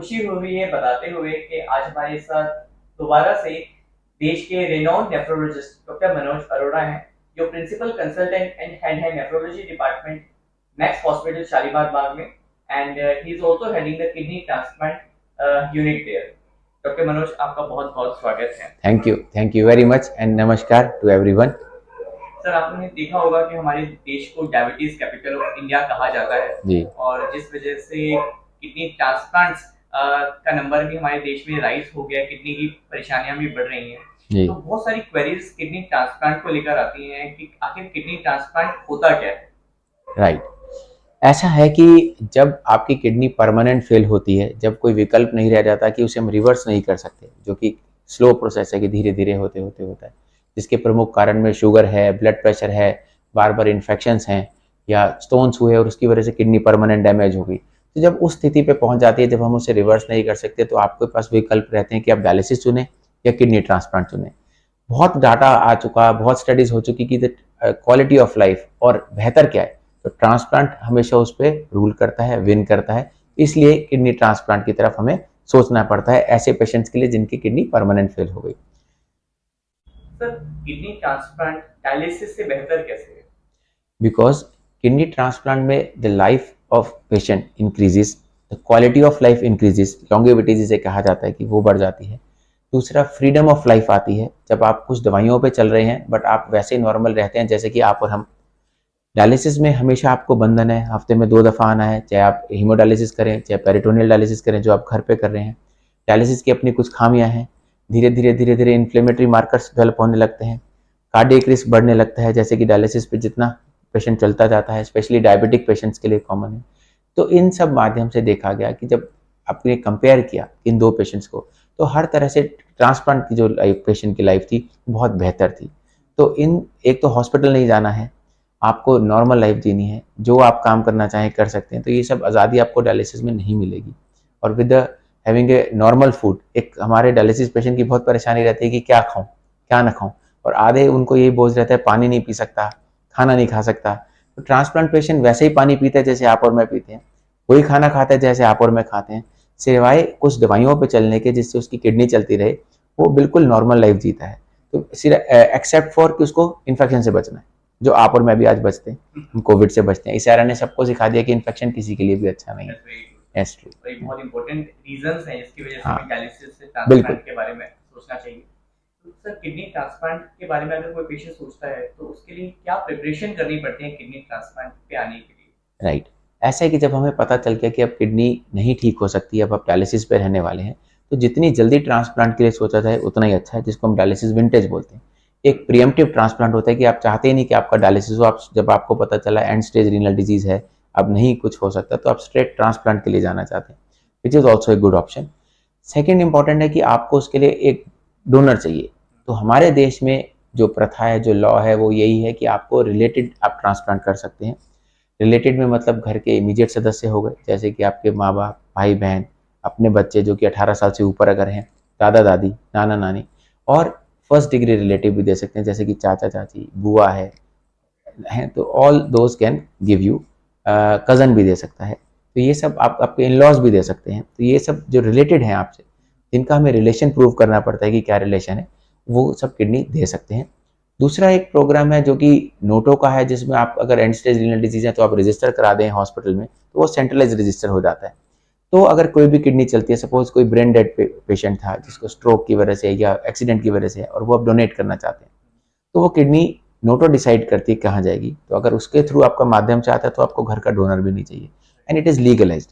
खुशी हुई है बताते हुए कि आज हमारे साथ दोबारा से देश के renowned nephrologist doctor Manoj Arora हैं, जो प्रिंसिपल कंसल्टेंट एंड हेड है nephrology department Max hospital Shalimar Bagh में, and he is also heading the kidney transplant unit there. Doctor Manoj, आपका बहुत बहुत स्वागत है। Thank you very much and नमस्कार टू एवरीवन। सर, आपने देखा होगा कि हमारे देश को डायबिटीज कैपिटल ऑफ इंडिया कहा जाता है जी। और जिस वजह से किडनी ट्रांसप्लांट्स का नंबर भी हमारे देश में राइज हो गया, किडनी की परेशानियां भी बढ़ रही हैं। जी। तो बहुत सारी क्वेरीज किडनी ट्रांसप्लांट को लेकर आती हैं कि आखिर किडनी ट्रांसप्लांट होता क्या है। राइट। ऐसा है कि जब आपकी किडनी परमानेंट फेल होती है, जब कोई विकल्प नहीं रह जाता कि उसे हम रिवर्स नहीं कर सकते, जो कि स्लो प्रोसेस है कि धीरे धीरे होते होते होता है, जिसके प्रमुख कारण में शुगर है, ब्लड प्रेशर है, बार बार इन्फेक्शंस हैं या स्टोन्स हुए और उसकी वजह से किडनी परमानेंट डैमेज हो गई। तो जब उस स्थिति पे पहुंच जाती है, जब हम उसे रिवर्स नहीं कर सकते, तो आपके पास विकल्प रहते हैं कि आप डायलिसिस चुनें या किडनी ट्रांसप्लांट चुनें। बहुत डाटा आ चुका, बहुत स्टडीज हो चुकी कि क्वालिटी ऑफ लाइफ और बेहतर क्या है, तो ट्रांसप्लांट हमेशा उस पर रूल करता है, विन करता है। इसलिए किडनी ट्रांसप्लांट की तरफ हमें सोचना पड़ता है ऐसे पेशेंट्स के लिए जिनकी किडनी परमानेंट फेल हो गई। सर, किडनी ट्रांसप्लांट डायलिसिस से बेहतर कैसे है? बिकॉज किडनी ट्रांसप्लांट में the life of patient increases, the quality of life increases, longevity जिसे कहा जाता है कि वो बढ़ जाती है। दूसरा, फ्रीडम ऑफ लाइफ आती है। जब आप कुछ दवाइयों पे चल रहे हैं बट आप वैसे नॉर्मल रहते हैं जैसे कि आप और हम। डायलिसिस में हमेशा आपको बंधन है, हफ्ते में 2 दफ़ा आना है, चाहे आप हीमोडायलिसिस करें चाहे पेरिटोनियल डायलिसिस करें जो आप घर पे कर रहे हैं। डायलिसिस की अपनी कुछ खामियां हैं, धीरे धीरे इन्फ्लेमेटरी मार्कर्स डेवलप होने लगते हैं, कार्डियक रिस्क बढ़ने लगता है, जैसे कि डायलिसिस पे जितना पेशेंट चलता जाता है, स्पेशली डायबिटिक पेशेंट्स के लिए कॉमन है। तो इन सब माध्यम से देखा गया कि जब आपने कंपेयर किया इन दो पेशेंट्स को, तो हर तरह से ट्रांसप्लांट की जो लाइफ पेशेंट की लाइफ थी बहुत बेहतर थी। तो इन एक तो हॉस्पिटल नहीं जाना है, आपको नॉर्मल लाइफ जीनी है, जो आप काम करना चाहें कर सकते हैं, तो ये सब आज़ादी आपको डायलिसिस में नहीं मिलेगी। और with having a normal food, एक हमारे डायलिसिस पेशेंट की बहुत परेशानी रहती है कि क्या खाऊं क्या ना खाऊं, और आधे उनको यही बोझ रहता है पानी नहीं पी सकता, खाना नहीं खा सकता। तो ट्रांसप्लांट पेशेंट वैसे ही पानी पीता है जैसे आप और मैं पीते हैं, वही खाना खाता है जैसे आप और मैं खाते हैं, सिवाय कुछ दवाइयों पर चलने के जिससे उसकी किडनी चलती रहे, वो बिल्कुल नॉर्मल लाइफ जीता है। तो सिर्फ एक्सेप्ट फॉर कि उसको इन्फेक्शन से बचना है, जो आप और मैं भी आज बचते हैं, हम कोविड से बचते हैं। इस एरा ने सबको सिखा दिया कि इन्फेक्शन किसी के लिए भी अच्छा नहीं है। Yes, true. बहुत इंपॉर्टेंट रीजंस हैं जिसकी वजह से हाँ, हमें डायलिसिस से बिल्कुल। ट्रांसप्लांट के बारे में सोचना चाहिए। तो सर, किडनी ट्रांसप्लांट के बारे में अगर कोई पेशेंट सोचता है तो उसके लिए क्या प्रिपरेशन करनी पड़ती है किडनी ट्रांसप्लांट पे आने के लिए? राइट। ऐसा है कि जब हमें पता चल गया कि अब किडनी नहीं ठीक हो सकती, अब आप डायलिसिस पे रहने वाले हैं, तो जितनी जल्दी ट्रांसप्लांट के लिए सोचा जाए उतना ही अच्छा है, जिसको हम डायलिसिस विंटेज बोलते हैं। एक प्रिएम्प्टिव ट्रांसप्लांट होता है कि आप चाहते ही नहीं कि आपका डायलिसिस हो, आप जब आपको पता चला एंड स्टेज रीनल डिजीज है, अब नहीं कुछ हो सकता, तो आप स्ट्रेट ट्रांसप्लांट के लिए जाना चाहते हैं, which is also a good option. Second important है कि आपको उसके लिए एक डोनर चाहिए। तो हमारे देश में जो प्रथा है, जो लॉ है, वो यही है कि आपको रिलेटेड आप ट्रांसप्लांट कर सकते हैं। रिलेटेड में मतलब घर के इमीडिएट सदस्य हो गए, जैसे कि आपके माँ बाप, भाई बहन, अपने बच्चे जो कि 18 साल से ऊपर अगर हैं, दादा दादी, नाना नानी, और फर्स्ट डिग्री रिलेटिव भी दे सकते हैं, जैसे कि चाचा चाची, बुआ है तो all those can give you. Cousin भी दे सकता है, तो ये सब आप आपके इन लॉज भी दे सकते हैं। तो ये सब जो रिलेटेड हैं आपसे, जिनका हमें रिलेशन प्रूव करना पड़ता है कि क्या रिलेशन है, वो सब किडनी दे सकते हैं। दूसरा एक प्रोग्राम है जो कि नोटो का है, जिसमें आप अगर एंड स्टेज रीनल डिजीज है तो आप रजिस्टर करा दें हॉस्पिटल में, तो वो सेंट्रलाइज रजिस्टर हो जाता है। तो अगर कोई भी किडनी चलती है, सपोज कोई ब्रेन डेड पेशेंट था जिसको स्ट्रोक की वजह से या एक्सीडेंट की वजह से, और वो अब डोनेट करना चाहते हैं, तो वो किडनी नोटो डिसाइड करती है कहाँ जाएगी। तो अगर उसके थ्रू आपका माध्यम से आता है तो आपको घर का डोनर भी नहीं चाहिए, एंड इट इज़ लीगलाइज्ड।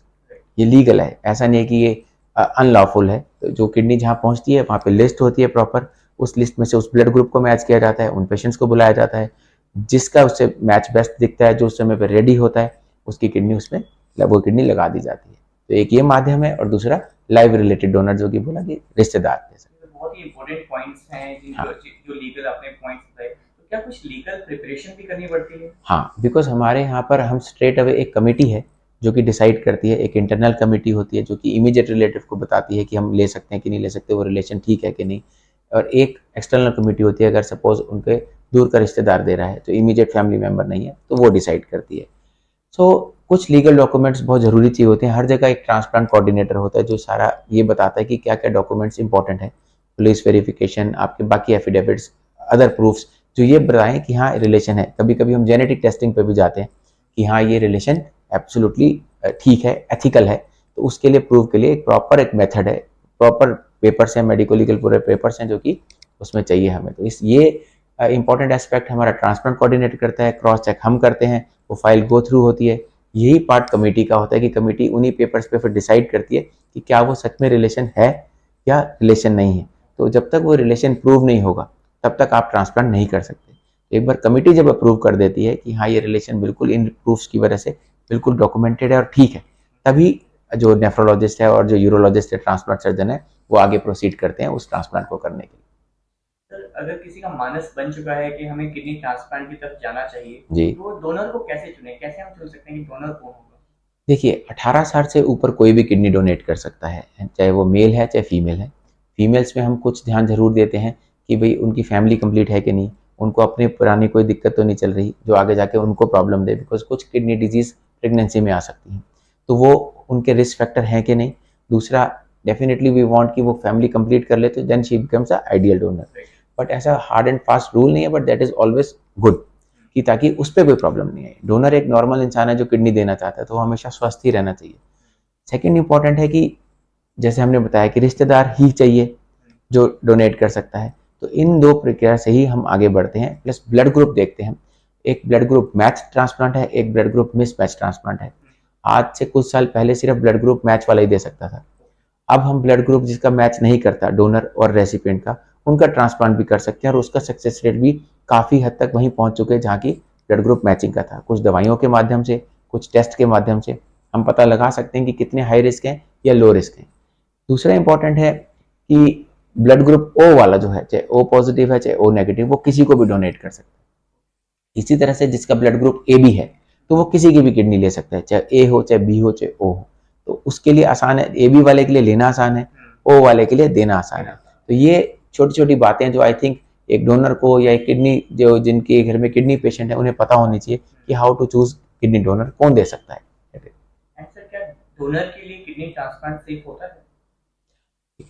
ये लीगल है, ऐसा नहीं है कि ये अनलॉफुल है। तो जो किडनी जहाँ पहुँचती है वहाँ पे लिस्ट होती है प्रॉपर, उस लिस्ट में से उस ब्लड ग्रुप को मैच किया जाता है, उन पेशेंट्स को बुलाया जाता है, जिसका उससे मैच बेस्ट दिखता है, जो उस समय पर रेडी होता है, उसकी किडनी उसमें वो किडनी लगा दी जाती है। तो एक ये माध्यम है, और दूसरा लाइव रिलेटेड डोनर, जो कि बोला कि रिश्तेदार जैसे। बहुत ही इंपॉर्टेंट पॉइंट्स हैं हाँ, जो लीगल आपने पॉइंट्स बताए। तो क्या कुछ लीगल प्रिपरेशन भी करनी पड़ती है? हाँ, बिकॉज हमारे यहाँ पर हम स्ट्रेट अवे एक कमेटी है जो कि डिसाइड करती है। एक इंटरनल कमेटी होती है जो कि इमीडिएट रिलेटिव को बताती है कि हम ले सकते हैं कि नहीं ले सकते, वो रिलेशन ठीक है कि नहीं। और एक एक्सटर्नल कमेटी होती है, अगर सपोज उनके दूर का रिश्तेदार दे रहा है, तो इमीडिएट फैमिली मेम्बर नहीं है, तो वो डिसाइड करती है। सो कुछ लीगल डॉक्यूमेंट्स बहुत ज़रूरी चाहिए होते हैं। हर जगह एक ट्रांसप्लांट कोऑर्डिनेटर होता है जो सारा ये बताता है कि क्या क्या डॉक्यूमेंट्स इंपॉर्टेंट है, पुलिस वेरिफिकेशन, आपके बाकी एफिडेविट्स, अदर प्रूफ्स जो ये बताएं कि हाँ रिलेशन है। कभी कभी हम जेनेटिक टेस्टिंग पे भी जाते हैं कि हाँ ये रिलेशन एब्सोल्युटली ठीक है, एथिकल है। तो उसके लिए प्रूव के लिए एक प्रॉपर एक मेथड है, प्रॉपर पेपर्स हैं, मेडिको लीगल पूरे पेपर्स हैं जो कि उसमें चाहिए हमें। तो इस ये इंपॉर्टेंट एस्पेक्ट हमारा ट्रांसप्लांट कोऑर्डिनेटर करता है, क्रॉस चेक हम करते हैं, वो फाइल गो थ्रू होती है। यही पार्ट कमेटी का होता है कि कमेटी उन्हीं पेपर्स पे फिर डिसाइड करती है कि क्या वो सच में रिलेशन है या रिलेशन नहीं है। तो जब तक वो रिलेशन प्रूव नहीं होगा तब तक आप ट्रांसप्लांट नहीं कर सकते। एक बार कमेटी जब अप्रूव कर देती है कि हाँ ये रिलेशन बिल्कुल इन प्रूफ्स की वजह से बिल्कुल डॉक्यूमेंटेड है और ठीक है, तभी जो नेफ्रोलॉजिस्ट है और जो यूरोलॉजिस्ट है, ट्रांसप्लांट सर्जन है, वो आगे प्रोसीड करते हैं उस ट्रांसप्लांट को करने के लिए। सर, अगर किसी का मानस बन चुका है कि हमें किडनी ट्रांसप्लांट की तरफ जाना चाहिए, जी तो डोनर को कैसे चुने, कैसे हम चुन सकते हैं कि डोनर कौन होगा? देखिए 18 साल से ऊपर कोई भी किडनी डोनेट कर सकता है, चाहे वो मेल है चाहे फीमेल है। फीमेल्स में हम कुछ ध्यान जरूर देते हैं कि भाई उनकी फैमिली कंप्लीट है कि नहीं, उनको अपनी पुरानी कोई दिक्कत तो नहीं चल रही जो आगे जाके उनको प्रॉब्लम दे, बिकॉज कुछ किडनी डिजीज प्रेगनेंसी में आ सकती हैं, तो वो उनके रिस्क फैक्टर हैं कि नहीं। दूसरा, डेफिनेटली वी वांट कि वो फैमिली कंप्लीट कर ले तो then she becomes a ideal donor. But ऐसा हार्ड एंड फास्ट रूल नहीं है, but that is always good कि ताकि उस पर कोई प्रॉब्लम नहीं आए। डोनर एक नॉर्मल इंसान है जो किडनी देना चाहता है, तो वो हमेशा स्वस्थ ही रहना चाहिए। सेकेंड इंपॉर्टेंट है कि जैसे हमने बताया कि रिश्तेदार ही चाहिए जो डोनेट कर सकता है, तो इन दो प्रक्रिया से ही हम आगे बढ़ते हैं। प्लस ब्लड ग्रुप देखते हैं, एक ब्लड ग्रुप मैच ट्रांसप्लांट है, एक blood group miss match transplant है। आज से कुछ साल पहले सिर्फ ब्लड ग्रुप मैच वाला ही दे सकता था। अब हम ब्लड ग्रुप जिसका मैच नहीं करता, डोनर और रेसिपिएंट का, उनका ट्रांसप्लांट भी कर सकते हैं और उसका सक्सेस रेट भी काफ़ी हद तक वहीं पहुंच चुके हैं जहाँ की ब्लड ग्रुप मैचिंग का था। कुछ दवाइयों के माध्यम से, कुछ टेस्ट के माध्यम से हम पता लगा सकते हैं कि कितने हाई रिस्क हैं या लो रिस्क हैं। दूसरा इंपॉर्टेंट है कि ब्लड ग्रुप ओ वाला जो है, चाहे ओ पॉजिटिव है चाहे ओ नेगेटिव, वो किसी को भी डोनेट कर सकता है। इसी तरह से जिसका ब्लड ग्रुप ए बी है तो वो किसी की भी किडनी ले सकता है, चाहे ए हो चाहे बी हो चाहे ओ हो। तो उसके लिए आसान है, ए बी वाले के लिए लेना आसान है, ओ वाले के लिए देना आसान है। तो ये छोटी छोटी बातें जो आई थिंक एक डोनर को या एक किडनी जो जिनके घर में किडनी पेशेंट है उन्हें पता होनी चाहिए कि how to choose kidney donor, कौन दे सकता है। सर, क्या डोनर के लिए किडनी ट्रांसप्लांट सेफ होता है?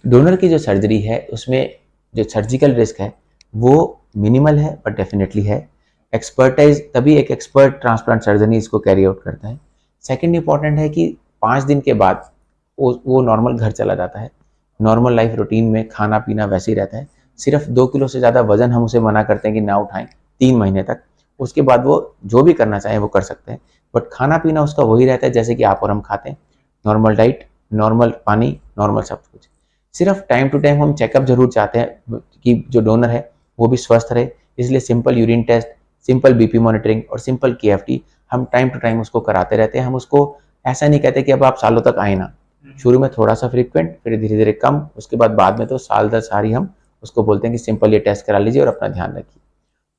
डोनर की जो सर्जरी है उसमें जो सर्जिकल रिस्क है वो मिनिमल है, बट डेफिनेटली है। एक्सपर्टाइज तभी एक एक्सपर्ट ट्रांसप्लांट सर्जन ही इसको कैरी आउट करता है। सेकंड इंपॉर्टेंट है कि 5 दिन के बाद वो नॉर्मल घर चला जाता है, नॉर्मल लाइफ रूटीन में खाना पीना वैसे ही रहता है। सिर्फ 2 किलो से ज़्यादा वजन हम उसे मना करते हैं कि ना उठाएं 3 महीने तक। उसके बाद वो जो भी करना चाहें वो कर सकते हैं, बट खाना पीना उसका वही रहता है जैसे कि आप और हम खाते हैं, नॉर्मल डाइट, नॉर्मल पानी, नॉर्मल सब कुछ। सिर्फ टाइम टू टाइम हम चेकअप जरूर चाहते हैं कि जो डोनर है वो भी स्वस्थ रहे, इसलिए simple urine test, simple BP monitoring और सिंपल केएफटी हम टाइम टू टाइम उसको कराते रहते हैं। हम उसको ऐसा नहीं कहते कि अब आप सालों तक आए ना, शुरू में थोड़ा सा फ्रीक्वेंट, फिर धीरे धीरे कम, उसके बाद में तो साल दर साल ही हम उसको बोलते हैं कि सिंपल ये टेस्ट करा लीजिए और अपना ध्यान रखिए।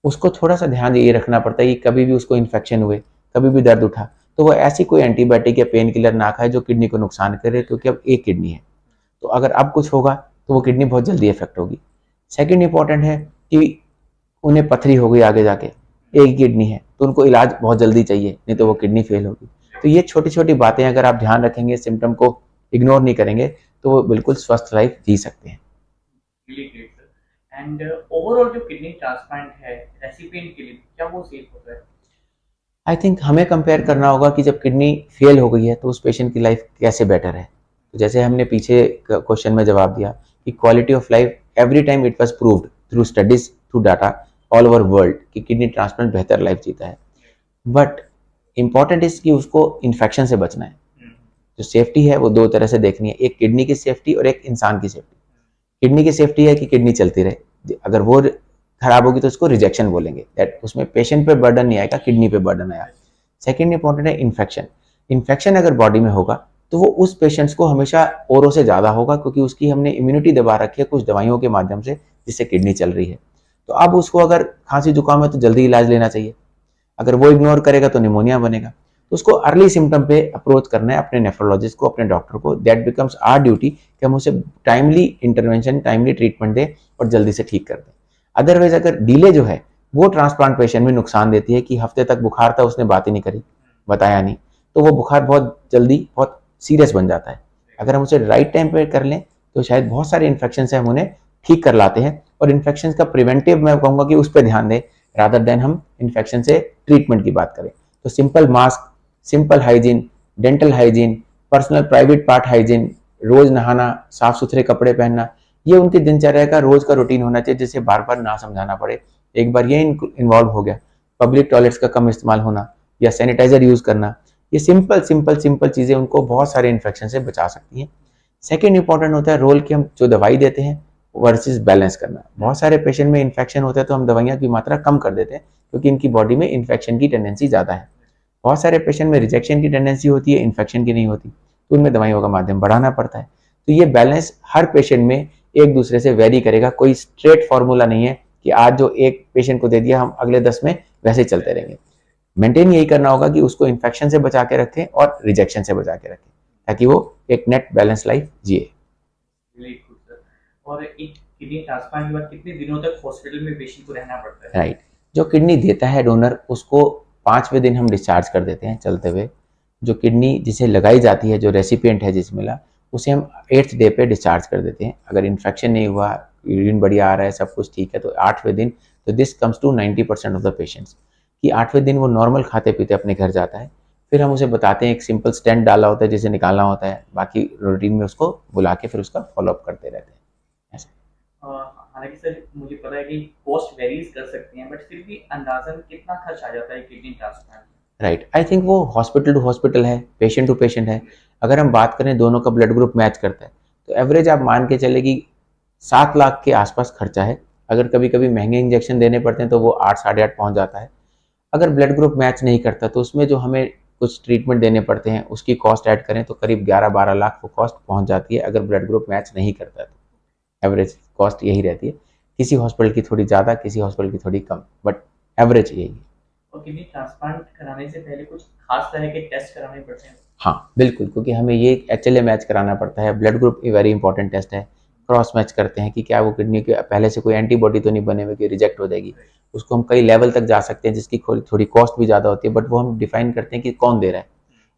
उसको थोड़ा सा ध्यान ये रखना पड़ता है कि कभी भी उसको इन्फेक्शन हुए, कभी भी दर्द उठा, तो वो ऐसी कोई एंटीबायोटिक या पेन किलर ना खाए जो किडनी को नुकसान करे, क्योंकि अब एक किडनी है। तो अगर अब कुछ होगा तो वो किडनी बहुत जल्दी इफेक्ट होगी। सेकंड इंपॉर्टेंट है कि उन्हें पथरी हो गई आगे जाके, एक किडनी है तो उनको इलाज बहुत जल्दी चाहिए, नहीं तो वो किडनी फेल होगी। तो ये छोटी छोटी बातें अगर आप ध्यान रखेंगे, सिम्टम को इग्नोर नहीं करेंगे, तो वो बिल्कुल स्वस्थ लाइफ जी सकते हैं। एंड ओवरऑल जो किडनी ट्रांसप्लांट है रेसिपिएंट के लिए, क्या वो सेफ होता है? आई थिंक हमें कंपेयर करना होगा कि जब किडनी फेल हो गई है तो उस पेशेंट की लाइफ कैसे बेटर है। तो जैसे हमने पीछे क्वेश्चन में जवाब दिया कि quality of life every time it was proved through studies, through data all over world कि किडनी ट्रांसप्लांट बेहतर लाइफ जीता है। बट इंपॉर्टेंट इज कि उसको इन्फेक्शन से बचना है। जो सेफ्टी है वो दो तरह से देखनी है, एक किडनी की सेफ्टी और एक इंसान की सेफ्टी। किडनी की सेफ्टी है कि किडनी चलती रहे, अगर वो खराब होगी तो उसको रिजेक्शन बोलेंगे, दैट उसमें पेशेंट पे बर्डन नहीं आएगा, किडनी पे बर्डन आया। सेकेंड इंपॉर्टेंट है इन्फेक्शन। इन्फेक्शन अगर बॉडी में होगा तो वो उस पेशेंट्स को हमेशा औरों से ज़्यादा होगा, क्योंकि उसकी हमने इम्यूनिटी दबा रखी है कुछ दवाइयों के माध्यम से जिससे किडनी चल रही है। तो अब उसको अगर खांसी जुकाम है तो जल्दी इलाज लेना चाहिए, अगर वो इग्नोर करेगा तो निमोनिया बनेगा। तो उसको अर्ली सिम्टम पे अप्रोच करना है अपने नेफ्रोलॉजिस्ट को, अपने डॉक्टर को। दैट बिकम्स आवर ड्यूटी कि हम उसे टाइमली इंटरवेंशन, टाइमली ट्रीटमेंट दें और जल्दी से ठीक कर दें। अदरवाइज अगर डिले जो है वो ट्रांसप्लांट पेशेंट में नुकसान देती है कि हफ्ते तक बुखार था उसने बात ही नहीं करी, बताया नहीं, तो वो बुखार बहुत जल्दी बहुत सीरियस बन जाता है। अगर हम उसे राइट टाइम पे कर लें तो शायद बहुत सारे इन्फेक्शन से हम उन्हें ठीक कर लाते हैं। और इन्फेक्शन का प्रिवेंटिव मैं कहूँगा कि उस पर ध्यान दें रादर देन हम इन्फेक्शन से ट्रीटमेंट की बात करें। तो simple mask, simple hygiene, dental hygiene, personal private part hygiene, रोज नहाना, साफ सुथरे कपड़े पहनना, ये उनकी दिनचर्या का रोज का रूटीन होना चाहिए जिसे बार बार ना समझाना पड़े। एक बार ये इन्वॉल्व हो गया, पब्लिक टॉयलेट्स का कम इस्तेमाल होना या सैनिटाइजर यूज करना, ये सिंपल सिंपल सिंपल चीजें उनको बहुत सारे इन्फेक्शन से बचा सकती हैं। सेकेंड इंपॉर्टेंट होता है रोल कि हम जो दवाई देते हैं वर्सेस बैलेंस करना। बहुत सारे पेशेंट में इन्फेक्शन होता है तो हम दवाइयाँ की मात्रा कम कर देते हैं क्योंकि इनकी बॉडी में इन्फेक्शन की टेंडेंसी ज़्यादा है। बहुत सारे पेशेंट में रिजेक्शन की टेंडेंसी होती है, इन्फेक्शन की नहीं होती, तो उनमें दवाइयों का माध्यम बढ़ाना पड़ता है। तो ये बैलेंस हर पेशेंट में एक दूसरे से वेरी करेगा। कोई स्ट्रेट फॉर्मूला नहीं है कि आज जो एक पेशेंट को दे दिया हम अगले 10 में वैसे ही चलते रहेंगे। मेंटेन यही करना होगा कि उसको इन्फेक्शन से बचा के रखें और रिजेक्शन से बचा के रखें ताकि वो एक नेट बैलेंस लाइफ जिए। और एक किडनी ट्रांसप्लांट के बाद कितने दिनों तक हॉस्पिटल में पेशेंट को रहना पड़ता है? राइट, जो किडनी देता है डोनर उसको 5वें दिन हम डिस्चार्ज कर देते हैं चलते हुए। जो किडनी जिसे लगाई जाती है, जो रेसिपिएंट है जिस मिला, उसे हम 8th डे पे डिस्चार्ज कर देते हैं। अगर इन्फेक्शन नहीं हुआ, यूरिन बढ़िया आ रहा है, सब कुछ ठीक है, तो 8वें दिन, तो this comes to 90% of the patients कि 8वें दिन वो नॉर्मल खाते पीते अपने घर जाता है। फिर हम उसे बताते हैं, एक सिंपल स्टेंट डाला होता है जिसे निकालना होता है, बाकी रूटीन में उसको बुला के फिर उसका फॉलोअप करते रहते हैं। हालांकि सर मुझे पता है कि कॉस्ट वेरीज कर सकती हैं, बट फिर भी अंदाजन कितना खर्च आ जाता है kidney transplant? Right, I think वो हॉस्पिटल टू हॉस्पिटल है, पेशेंट टू पेशेंट है। अगर हम बात करें दोनों का ब्लड ग्रुप मैच करता है तो एवरेज आप मान के चले कि 7 लाख के आसपास खर्चा है। अगर कभी कभी महंगे इंजेक्शन देने पड़ते हैं तो वो 8 साढ़े 8 पहुंच जाता है। अगर ब्लड ग्रुप मैच नहीं करता तो उसमें जो हमें कुछ ट्रीटमेंट देने पड़ते हैं उसकी कॉस्ट ऐड करें तो करीब 11-12 लाख वो कॉस्ट पहुंच जाती है अगर ब्लड ग्रुप मैच नहीं करता तो एवरेज कॉस्ट यही रहती है। किसी हॉस्पिटल की थोड़ी ज़्यादा, किसी हॉस्पिटल की थोड़ी कम, बट एवरेज यही है। और किडनी ट्रांसप्लांट कराने से पहले कुछ खास तरह के टेस्ट कराने पड़ते हैं? हाँ बिल्कुल, क्योंकि हमें ये HLA मैच कराना पड़ता है। ब्लड ग्रुप एक वेरी इंपॉर्टेंट टेस्ट है। क्रॉस मैच करते हैं कि क्या वो किडनी के पहले से कोई एंटीबॉडी तो नहीं बने हुए कि रिजेक्ट हो जाएगी। उसको हम कई लेवल तक जा सकते हैं जिसकी थोड़ी कॉस्ट भी ज़्यादा होती है, बट वो हम डिफाइन करते हैं कि कौन दे रहा है।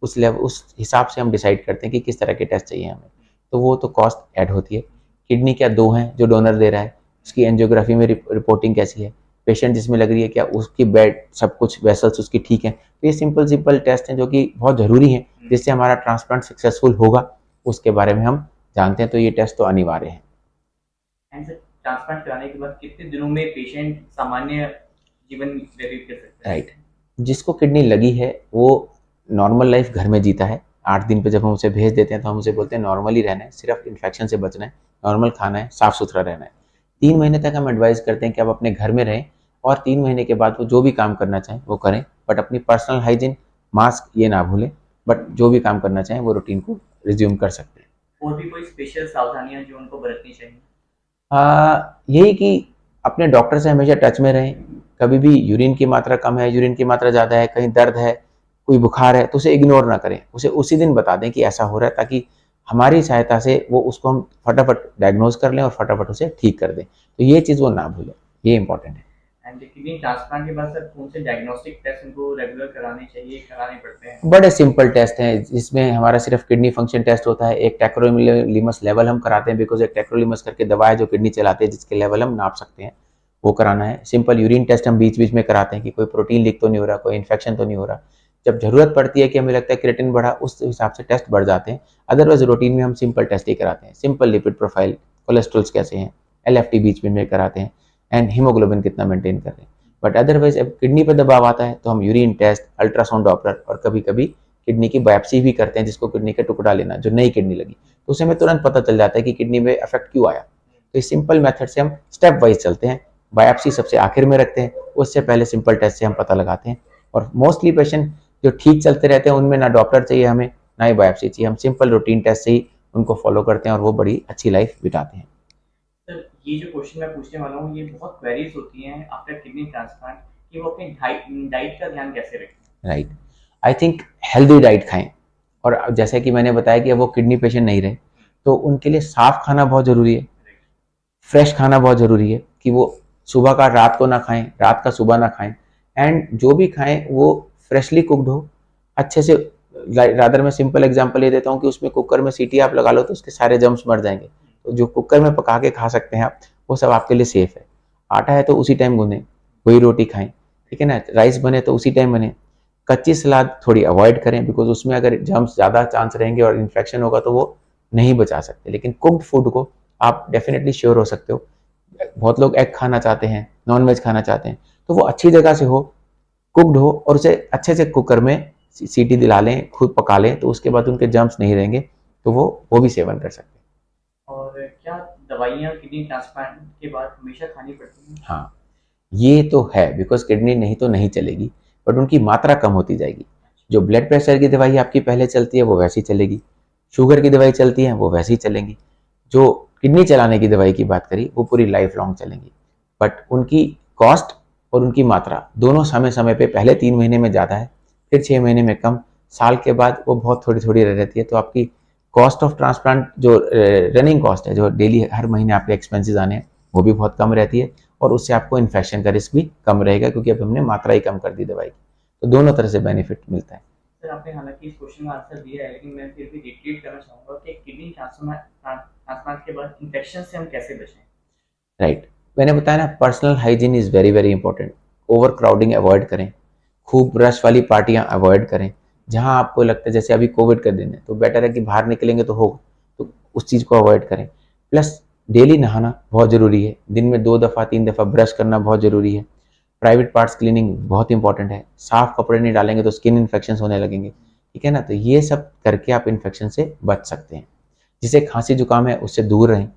उस लेवल, उस हिसाब से हम डिसाइड करते हैं कि किस तरह के टेस्ट चाहिए हमें, तो वो तो कॉस्ट ऐड होती है। किडनी क्या 2 हैं जो डोनर दे रहा है, उसकी एंजियोग्राफी में रिपोर्टिंग कैसी है, पेशेंट जिसमें लग रही है क्या उसकी बेड सब कुछ वेसल्स उसकी ठीक है। तो ये सिंपल सिंपल टेस्ट हैं जो कि बहुत ज़रूरी हैं जिससे हमारा ट्रांसप्लांट सक्सेसफुल होगा उसके बारे में हम जानते हैं। तो ये टेस्ट तो अनिवार्य है। ट्रांसप्लांट कराने के बाद कितने दिनों में पेशेंट सामान्य जीवन व्यतीत कर सकता है? राइट, जिसको किडनी लगी है वो नॉर्मल लाइफ घर में जीता है। 8 दिन पे जब हम उसे भेज देते हैं तो हम उसे बोलते हैं नॉर्मली रहना है, सिर्फ इन्फेक्शन से बचना है, नॉर्मल खाना है, साफ सुथरा रहना है। 3 महीने तक हम एडवाइस करते हैं कि आप अपने घर में रहें और 3 महीने के बाद वो जो भी काम करना चाहें वो करें, बट अपनी पर्सनल हाइजीन, मास्क ये ना भूलें, बट जो भी काम करना चाहें वो रूटीन को रिज्यूम कर सकते हैं। और भी कोई स्पेशल सावधानियां जो उनको बरतनी चाहिए? यही कि अपने डॉक्टर से हमेशा टच में रहें। कभी भी यूरिन की मात्रा कम है, यूरिन की मात्रा ज़्यादा है, कहीं दर्द है, कोई बुखार है, तो उसे इग्नोर ना करें, उसे उसी दिन बता दें कि ऐसा हो रहा है, ताकि हमारी सहायता से वो उसको हम फटाफट डायग्नोज कर लें और फटाफट उसे ठीक कर दें। तो ये चीज़ वो ना भूलें, ये इंपॉर्टेंट है। एंड किडनी ट्रांसप्लांट के बाद सर कौन से डायग्नोस्टिक टेस्ट उनको रेगुलर कराने चाहिए, कराने पड़ते हैं? बड़े सिंपल टेस्ट हैं जिसमें हमारा सिर्फ किडनी फंक्शन टेस्ट होता है। एक टेक्रोलिमस लेवल हम कराते हैं, बिकॉज एक टेक्रोलिमस करके दवा है जो किडनी चलाते हैं जिसके लेवल हम नाप सकते हैं, वो कराना है। सिंपल यूरिन टेस्ट हम बीच बीच में कराते हैं कि कोई प्रोटीन लीक तो नहीं हो रहा, कोई इन्फेक्शन तो नहीं हो रहा। जब जरूरत पड़ती है कि हमें लगता है क्रिएटिन बढ़ा, उस हिसाब से टेस्ट बढ़ जाते हैं। अदरवाइज रूटीन में हम सिंपल टेस्ट ही कराते हैं। सिंपल लिपिड प्रोफाइल, कोलेस्ट्रॉल्स कैसे हैं, LFT बीच में कराते हैं, एंड हीमोग्लोबिन कितना मेंटेन कर रहे हैं। बट अदरवाइज अब किडनी पर दबाव आता है तो हम यूरिन टेस्ट, अल्ट्रासाउंड डॉपलर और कभी कभी किडनी की बायोप्सी भी करते हैं, जिसको किडनी का टुकड़ा लेना, जो नई किडनी लगी, तो उसे हमें तुरंत पता चल जाता है कि किडनी में इफेक्ट क्यों आया। तो इस सिंपल मेथड से हम स्टेप वाइज चलते हैं। बायोप्सी सबसे आखिर में रखते हैं, उससे पहले सिंपल टेस्ट से हम पता लगाते हैं। और मोस्टली पेशेंट जो ठीक चलते रहते हैं उनमें ना डॉक्टर चाहिए हमें, ना ही बायोप्सी चाहिए, हम सिंपल रूटीन टेस्ट से ही उनको फॉलो करते हैं और वो बड़ी अच्छी लाइफ बिताते हैं। सर ये जो क्वेश्चन मैं पूछने वाला हूँ ये बहुत क्वेरीज होती हैं आफ्टर किडनी ट्रांसप्लांट कि वो अपनी डाइट का ध्यान कैसे रखें? Right, I think healthy diet खाएं। और जैसे कि मैंने बताया कि वो किडनी पेशेंट नहीं रहे तो उनके लिए साफ खाना बहुत ज़रूरी है, फ्रेश खाना बहुत ज़रूरी है कि वो सुबह का रात को ना खाएं, रात का सुबह ना खाएं, एंड जो भी खाएं वो फ्रेशली कुक्ड हो, अच्छे से, रादर मैं सिंपल एग्जांपल ये देता हूँ कि उसमें कुकर में सीटी आप लगा लो तो उसके सारे जर्म्स मर जाएंगे। तो जो कुकर में पका के खा सकते हैं आप, वो सब आपके लिए सेफ है। आटा है तो उसी टाइम गूंदें, वही रोटी खाएं, ठीक है ना। राइस बने तो उसी टाइम बने। कच्ची सलाद थोड़ी अवॉइड करें, बिकॉज उसमें अगर जर्म्स ज़्यादा चांस रहेंगे और इन्फेक्शन होगा तो वो नहीं बचा सकते। लेकिन कुक्ड फूड को आप डेफिनेटली श्योर हो सकते हो। बहुत लोग एग खाना चाहते हैं, नॉन वेज खाना चाहते हैं, तो वो अच्छी जगह से हो, कुक्ड हो, और उसे अच्छे से कुकर में सीटी दिला लें, खुद पका लें, तो उसके बाद उनके जर्म्स नहीं रहेंगे, तो वो भी सेवन कर सकते हैं। और क्या दवाइयाँ किडनी ट्रांसप्लांट के बाद हमेशा खानी पड़ती हैं? हाँ, ये तो है, बिकॉज किडनी नहीं तो नहीं चलेगी, बट उनकी मात्रा कम होती जाएगी। जो ब्लड प्रेशर की दवाई आपकी पहले चलती है वो वैसी चलेगी, शुगर की दवाई चलती है वो वैसी चलेंगी। जो किडनी चलाने की दवाई की बात करी वो पूरी लाइफ लॉन्ग चलेंगी, बट उनकी कॉस्ट और उनकी मात्रा दोनों समय समय पे, पहले 3 महीने में ज़्यादा है, फिर 6 महीने में कम, साल के बाद वो बहुत थोड़ी थोड़ी रह रहती है। तो आपकी कॉस्ट ऑफ ट्रांसप्लांट, जो रनिंग कॉस्ट है, जो डेली हर महीने आपके एक्सपेंसेस आने हैं, वो भी बहुत कम रहती है, और उससे आपको इन्फेक्शन का रिस्क भी कम रहेगा, क्योंकि अब हमने मात्रा ही कम कर दी दवाई की। तो दोनों तरह से बेनिफिट मिलता है। सर आपने हालांकि इस क्वेश्चन का आंसर दिया है, लेकिन मैं फिर भी रिपीट करना चाहूँगा कि किडनी ट्रांसप्लांट के बाद इन्फेक्शन से हम कैसे बचें? राइट, मैंने बताया ना, personal hygiene is very very important. Over crowding avoid करें, खूब रश वाली पार्टियां अवॉइड करें। जहां आपको लगता है, जैसे अभी कोविड के दिन है, तो बेटर है कि बाहर निकलेंगे तो होगा, तो उस चीज़ को अवॉइड करें। प्लस डेली नहाना बहुत ज़रूरी है, दिन में 2 दफ़ा 3 दफ़ा ब्रश करना बहुत ज़रूरी है। प्राइवेट पार्ट्स क्लीनिंग बहुत इंपॉर्टेंट है। साफ कपड़े नहीं डालेंगे तो स्किन इन्फेक्शन होने लगेंगे, ठीक है ना। तो ये सब करके आप इन्फेक्शन से बच सकते हैं। जिसे खांसी जुकाम है उससे दूर रहें,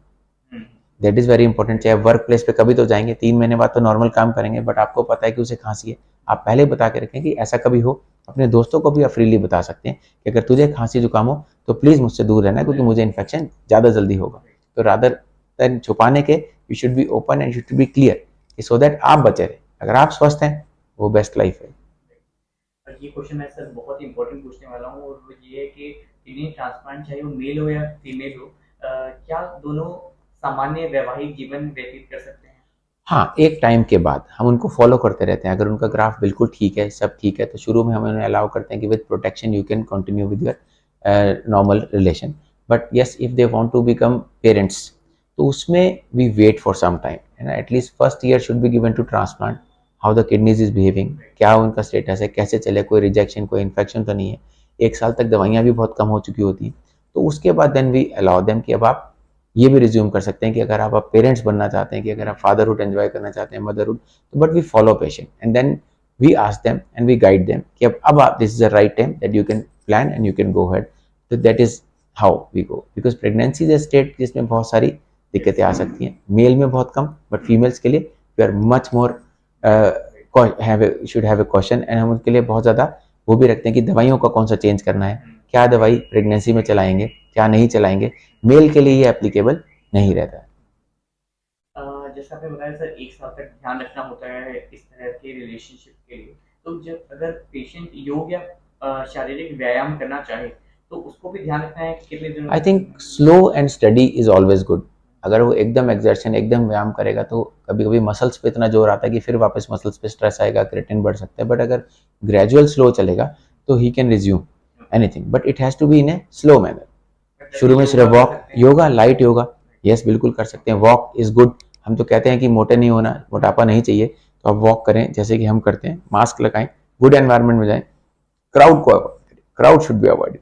दैट इज़ वेरी इंपॉर्टेंट। चाहे वर्क प्लेस पे कभी तो जाएंगे, 3 महीने बाद तो नॉर्मल काम करेंगे, बट आपको पता है कि उसे खांसी है, आप पहले ही बता के रखें कि ऐसा कभी हो। अपने दोस्तों को भी आप फ्रीली बता सकते हैं कि अगर तुझे खांसी जुकाम हो तो प्लीज़ मुझसे दूर रहना, क्योंकि मुझे इन्फेक्शन ज़्यादा जल्दी होगा। तो रादर देन छुपाने के, you should be open and should be clear, so that आप बचे रहे। अगर आप स्वस्थ हैं, वो बेस्ट लाइफ है। और ये क्वेश्चन मैं सर बहुत ही इंपॉर्टेंट पूछने वाला हूँ, और वो ये है कि किडनी ट्रांसप्लांट चाहे वो मेल हो या फीमेल हो, क्या दोनों सामान्य वैवाहिक जीवन व्यतीत कर सकते हैं? हाँ, एक टाइम के बाद हम उनको फॉलो करते रहते हैं। अगर उनका ग्राफ बिल्कुल ठीक है, सब ठीक है, तो शुरू में हम उन्हें अलाउ करते हैं कि with protection you can continue with your normal relation. But yes, if they want to become parents, तो उसमें we wait for some time, है ना। At least first year should be given to transplant, how the kidneys is behaving, क्या उनका status है, कैसे चले, कोई रिजेक्शन, कोई इन्फेक्शन तो नहीं है। 1 साल तक दवाइयाँ भी बहुत कम हो चुकी होती हैं। तो उसके बाद देन वी अलाउ देम कि अब आप ये भी रिज्यूम कर सकते हैं कि अगर आप पेरेंट्स बनना चाहते हैं, कि अगर आप फादरहुड एंजॉय करना चाहते हैं, मदरहुड, तो but we follow patient and then we ask them and we guide them कि अब आप, this is the right time that you can plan and you can go head. तो that is how we go, because pregnancy is a state जिसमें बहुत सारी दिक्कतें आ सकती हैं। मेल में बहुत कम, बट फीमेल्स के लिए we are much more should have a question, and हम उनके लिए बहुत ज़्यादा वो भी रखते हैं कि दवाइयों का कौन सा चेंज करना है, क्या दवाई प्रेगनेंसी में चलाएंगे, क्या नहीं चलाएंगे। मेल के लिए ये एप्लीकेबल नहीं रहता है। जैसा आपने बताया सर, 1 साल तक ध्यान रखना होता है इस तरह के रिलेशनशिप के लिए। तो जब अगर पेशेंट योग या शारीरिक व्यायाम करना चाहे, तो उसको भी ध्यान रखना है कि कितने दिनों I think slow and study is always good. अगर वो एकदम एक्सर्शन, एकदम व्यायाम करेगा तो कभी कभी मसल्स पे इतना जोर आता है कि फिर वापस मसल्स पे स्ट्रेस आएगा, क्रिएटिन बढ़ सकता है। बट अगर ग्रेजुअल स्लो चलेगा तो he can resume anything, but it has to be in a slow manner. शुरू में सिर्फ walk, yoga, light yoga, yes बिल्कुल कर सकते हैं। Walk is good. हम तो कहते हैं कि मोटे नहीं होना, मोटापा नहीं चाहिए, तो आप वॉक करें जैसे कि हम करते हैं, मास्क लगाएं, गुड एनवायरनमेंट में जाएं, क्राउड को अवॉइड करें, क्राउड शुड बी अवॉइडेड।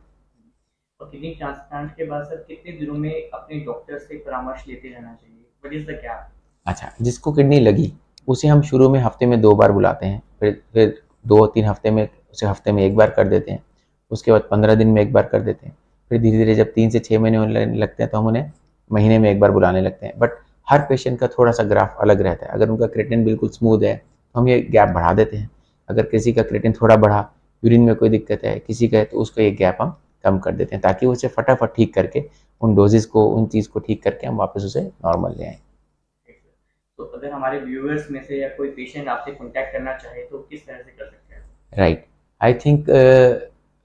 और किडनी ट्रांसप्लांट के बाद सर कितने दिनों में अपने डॉक्टर से परामर्श लेते रहना चाहिए? What is the gap? अच्छा, जिसको किडनी लगी उसे हम शुरू में हफ्ते में 2 बार बुलाते हैं, फिर 2-3 हफ्ते में उसे हफ्ते में 1 बार कर देते हैं, उसके बाद 15 दिन में 1 बार कर देते हैं, फिर धीरे धीरे जब 3 से 6 महीने होने लगते हैं तो हम उन्हें महीने में 1 बार बुलाने लगते हैं। बट हर पेशेंट का थोड़ा सा ग्राफ अलग रहता है। अगर उनका क्रिएटिन बिल्कुल स्मूथ है तो हम ये गैप बढ़ा देते हैं। अगर किसी का क्रिएटिन थोड़ा बढ़ा, यूरिन में कोई दिक्कत है किसी का है, तो उसको ये गैप हम कम कर देते हैं, ताकि उसे फटाफट ठीक करके उन डोजेज़ को, उन चीज़ को ठीक करके हम वापस उसे नॉर्मल ले आएँ। तो अगर हमारे व्यूअर्स में से या कोई पेशेंट आपसे कांटेक्ट करना चाहे तो किस तरह से कर सकते हैं? Right, I think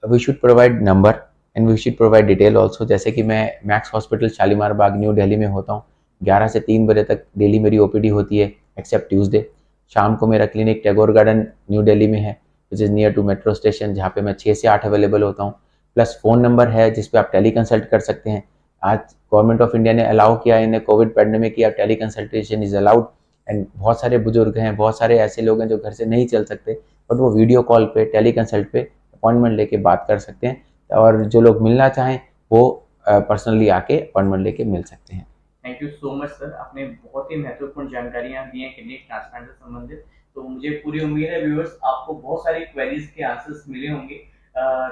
we should provide number and we should provide detail also. जैसे कि मैं Max hospital Shalimar Bagh New Delhi में होता हूँ, 11 से 3 बजे तक डेली मेरी ओपीडी होती है, एक्सेप्ट ट्यूसडे। शाम को मेरा clinic Tagore Garden New Delhi में है, which is near to metro station, जहाँ पे मैं 6 से 8 अवेलेबल होता हूँ। प्लस फ़ोन नंबर है जिस पे आप टेली कंसल्ट कर सकते हैं। आज गवर्नमेंट ऑफ इंडिया ने अलाउ किया है, इन कोविड पैंडेमिक की, आप tele consultation is allowed. And बहुत सारे बुजुर्ग हैं, बहुत सारे ऐसे लोग हैं जो घर से नहीं चल सकते, बट वो वीडियो कॉल पे, टेली कंसल्ट पे अपॉइंटमेंट लेके बात कर सकते हैं। और जो लोग मिलना चाहें वो पर्सनली आके अपॉइंटमेंट लेके मिल सकते हैं। Thank you so much sir, आपने बहुत ही महत्वपूर्ण जानकारियां दी हैं किडनी ट्रांसप्लांट से संबंधित। तो मुझे पूरी उम्मीद है व्यूअर्स आपको बहुत सारी क्वेरीज के आंसर्स मिले होंगे।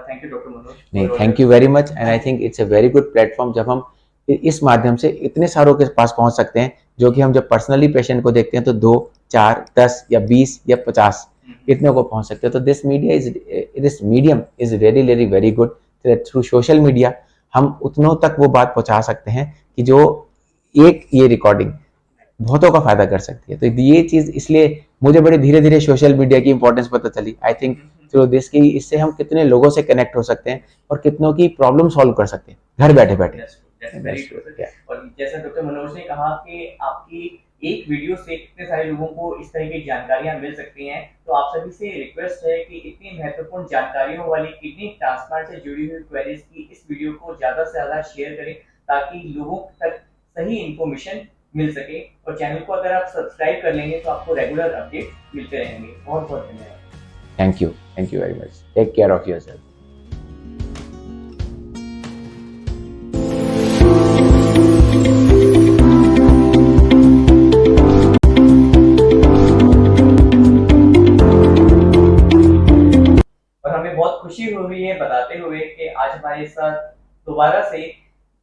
Thank you doctor Manoj. नहीं, thank you very much, and I think it's a very good platform जब हम इस माध्यम से इतने सारों के पास पहुंच सकते हैं, जो कि हम जब पर्सनली पेशेंट को देखते हैं तो 2, 4, 10 या 20 या 50 इतने को पहुंच सकते हैं। तो this medium is really very good. Through social media हम उतनों तक वो बात पहुंचा सकते हैं कि जो एक ये रिकॉर्डिंग बहुतों का फायदा कर सकती है। तो ये चीज इसलिए मुझे बड़े धीरे धीरे सोशल मीडिया की इंपॉर्टेंस पता चली। आई थिंक थ्रू दिस की इससे हम कितने लोगों से कनेक्ट हो सकते हैं और कितनों की प्रॉब्लम सॉल्व कर सकते हैं घर बैठे बैठे। और जैसा डॉक्टर मनोज ने कहा कि आपकी एक वीडियो से कितने सारे लोगों को इस तरह की जानकारियां मिल सकती हैं, तो आप सभी से रिक्वेस्ट है कि इतनी महत्वपूर्ण जानकारियों वाली किडनी ट्रांसप्लांट से जुड़ी हुई क्वेरीज की इस वीडियो को ज्यादा से ज्यादा शेयर करें ताकि लोगों तक सही इंफॉर्मेशन मिल सके। और चैनल को अगर आप सब्सक्राइब कर लेंगे तो आपको रेगुलर अपडेट मिलते रहेंगे। बहुत बहुत धन्यवाद। Thank you very much. Take care of yourself. बहुत खुशी हो रही है बताते हुए कि आज हमारे साथ दोबारा से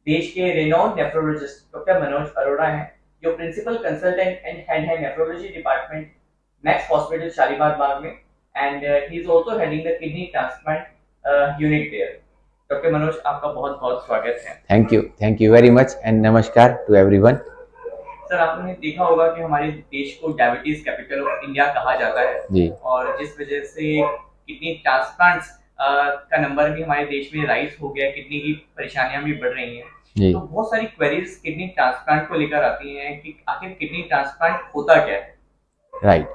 देश के renowned nephrologist doctor Manoj Arora हैं, जो प्रिंसिपल कंसल्टेंट एंड हेड है nephrology department Max hospital Shalimar Bagh में, and he is also heading the kidney transplant unit there. Doctor Manoj, आपका बहुत बहुत स्वागत है। Thank you very much and नमस्कार टू एवरीवन। सर, आपने देखा होगा कि हमारे देश को डायबिटीज कैपिटल ऑफ इंडिया कहा जाता है जी, और जिस वजह से किडनी ट्रांसप्लांट्स का नंबर भी हमारे देश में राइज हो गया, किडनी की परेशानियां भी बढ़ रही हैं। तो बहुत सारी क्वेरीज किडनी ट्रांसप्लांट को लेकर आती हैं कि आखिर किडनी ट्रांसप्लांट होता क्या है। राइट,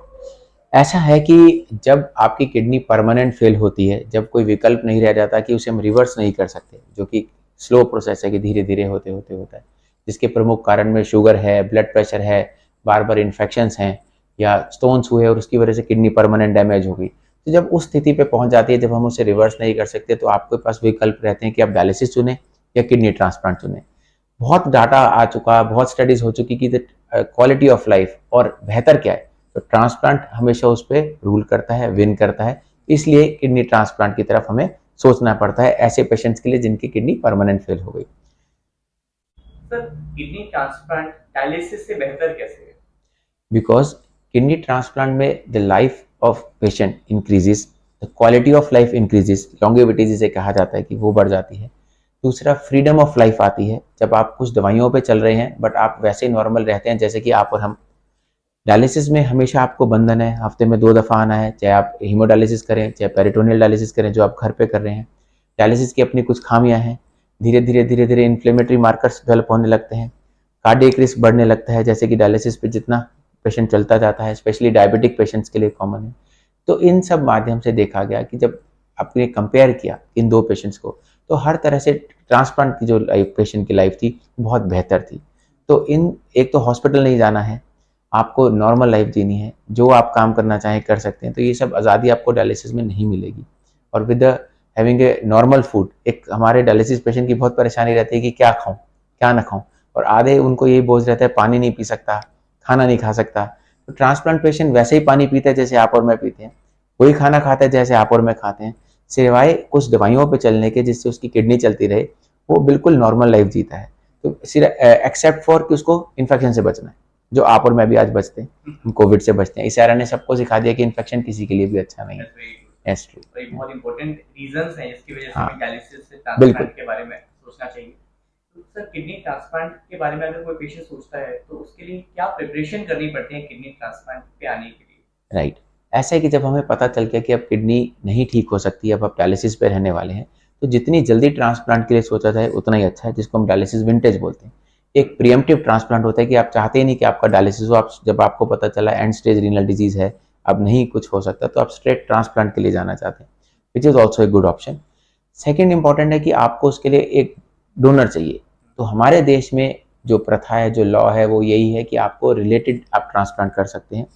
ऐसा है कि जब आपकी किडनी परमानेंट फेल होती है, जब कोई विकल्प नहीं रह जाता कि उसे हम रिवर्स नहीं कर सकते, जो कि स्लो प्रोसेस है कि धीरे धीरे होते होते होता है, जिसके प्रमुख कारण में शुगर है, ब्लड प्रेशर है, बार बार इन्फेक्शंस हैं या स्टोन्स हुए और उसकी वजह से किडनी परमानेंट डैमेज हो गई। तो जब उस स्थिति पे पहुंच जाती है, जब हम उसे रिवर्स नहीं कर सकते, तो आपके पास विकल्प रहते हैं कि आप डायलिसिस चुनें या किडनी ट्रांसप्लांट चुनें। बहुत डाटा आ चुका, बहुत स्टडीज हो चुकी कि क्वालिटी ऑफ लाइफ और बेहतर क्या है, तो ट्रांसप्लांट हमेशा उस पर रूल करता है, विन करता है। इसलिए किडनी ट्रांसप्लांट की तरफ हमें सोचना पड़ता है ऐसे पेशेंट्स के लिए जिनकी किडनी परमानेंट फेल हो गई। सर, किडनी ट्रांसप्लांट डायलिसिस से बेहतर कैसे है? बिकॉज किडनी ट्रांसप्लांट में the life of patient increases, the quality of life increases, longevity जिसे कहा जाता है कि वो बढ़ जाती है। दूसरा, फ्रीडम ऑफ लाइफ आती है। जब आप कुछ दवाइयों पे चल रहे हैं बट आप वैसे नॉर्मल रहते हैं जैसे कि आप और हम। डायलिसिस में हमेशा आपको बंधन है, हफ्ते में 2 दफ़ा आना है, चाहे आप हीमोडायलिसिस करें चाहे पेरिटोनियल डायलिसिस करें जो आप घर पे कर रहे हैं। डायलिसिस की अपनी कुछ खामियां हैं, धीरे धीरे इन्फ्लेमेटरी मार्कर्स डेवलप होने लगते हैं, कार्डियक रिस्क बढ़ने लगता है, जैसे कि डायलिसिस पे जितना पेशेंट चलता जाता है, स्पेशली डायबिटिक पेशेंट्स के लिए कॉमन है। तो इन सब माध्यम से देखा गया कि जब आपने कंपेयर किया इन 2 पेशेंट्स को, तो हर तरह से ट्रांसप्लांट की जो लाइफ पेशेंट की लाइफ थी बहुत बेहतर थी। तो इन एक तो हॉस्पिटल नहीं जाना है, आपको नॉर्मल लाइफ जीनी है, जो आप काम करना चाहें कर सकते हैं, तो ये सब आज़ादी आपको डायलिसिस में नहीं मिलेगी। और with having a normal food, एक हमारे डायलिसिस पेशेंट की बहुत परेशानी रहती है कि क्या खाऊं क्या ना खाऊं, और आधे उनको यही बोझ रहता है पानी नहीं पी सकता, खाना नहीं खा सकता। तो ट्रांसप्लांट पेशेंट वैसे ही पानी पीता है जैसे आप और मैं पीते हैं, वही खाना खाता है जैसे आप और मैं खाते हैं, सिवाय कुछ दवाइयों पर चलने के जिससे उसकी किडनी चलती रहे, वो बिल्कुल नॉर्मल लाइफ जीता है। तो सिर्फ एक्सेप्ट फॉर कि उसको इन्फेक्शन से बचना है, जो आप और मैं भी आज बचते हैं, हम कोविड से बचते हैं। इस एरा ने सबको सिखा दिया कि इन्फेक्शन किसी के लिए भी अच्छा नहीं है। Yes, true. तो एक बहुत इंपॉर्टेंट रीजंस हैं इसकी वजह से हमें डायलिसिस से बिल्कुल ट्रांसप्लांट के बारे में सोचना चाहिए। तो सर, किडनी ट्रांसप्लांट के बारे में अगर कोई पेशेंट सोचता है तो उसके लिए क्या प्रिपरेशन करनी पड़ती है किडनी ट्रांसप्लांट पे आने के लिए? राइट, ऐसा है कि जब हमें पता चल गया कि अब किडनी नहीं ठीक हो सकती, अब आप डायलिसिस पे रहने वाले हैं, तो जितनी जल्दी ट्रांसप्लांट के लिए सोचा जाए उतना ही अच्छा है, जिसको हम डायलिसिस विंटेज बोलते हैं। एक प्रिएम्प्टिव ट्रांसप्लांट होता है कि आप चाहते ही नहीं कि आपका डायलिसिस हो, आप जब आपको पता चला एंड स्टेज रीनल डिजीज है, अब नहीं कुछ हो सकता तो आप स्ट्रेट ट्रांसप्लांट के लिए जाना चाहते हैं, which is also a good option. Second important है कि आपको उसके लिए एक डोनर चाहिए। तो हमारे देश में जो प्रथा है, जो लॉ है, वो यही है कि आपको रिलेटेड आप ट्रांसप्लांट कर सकते हैं।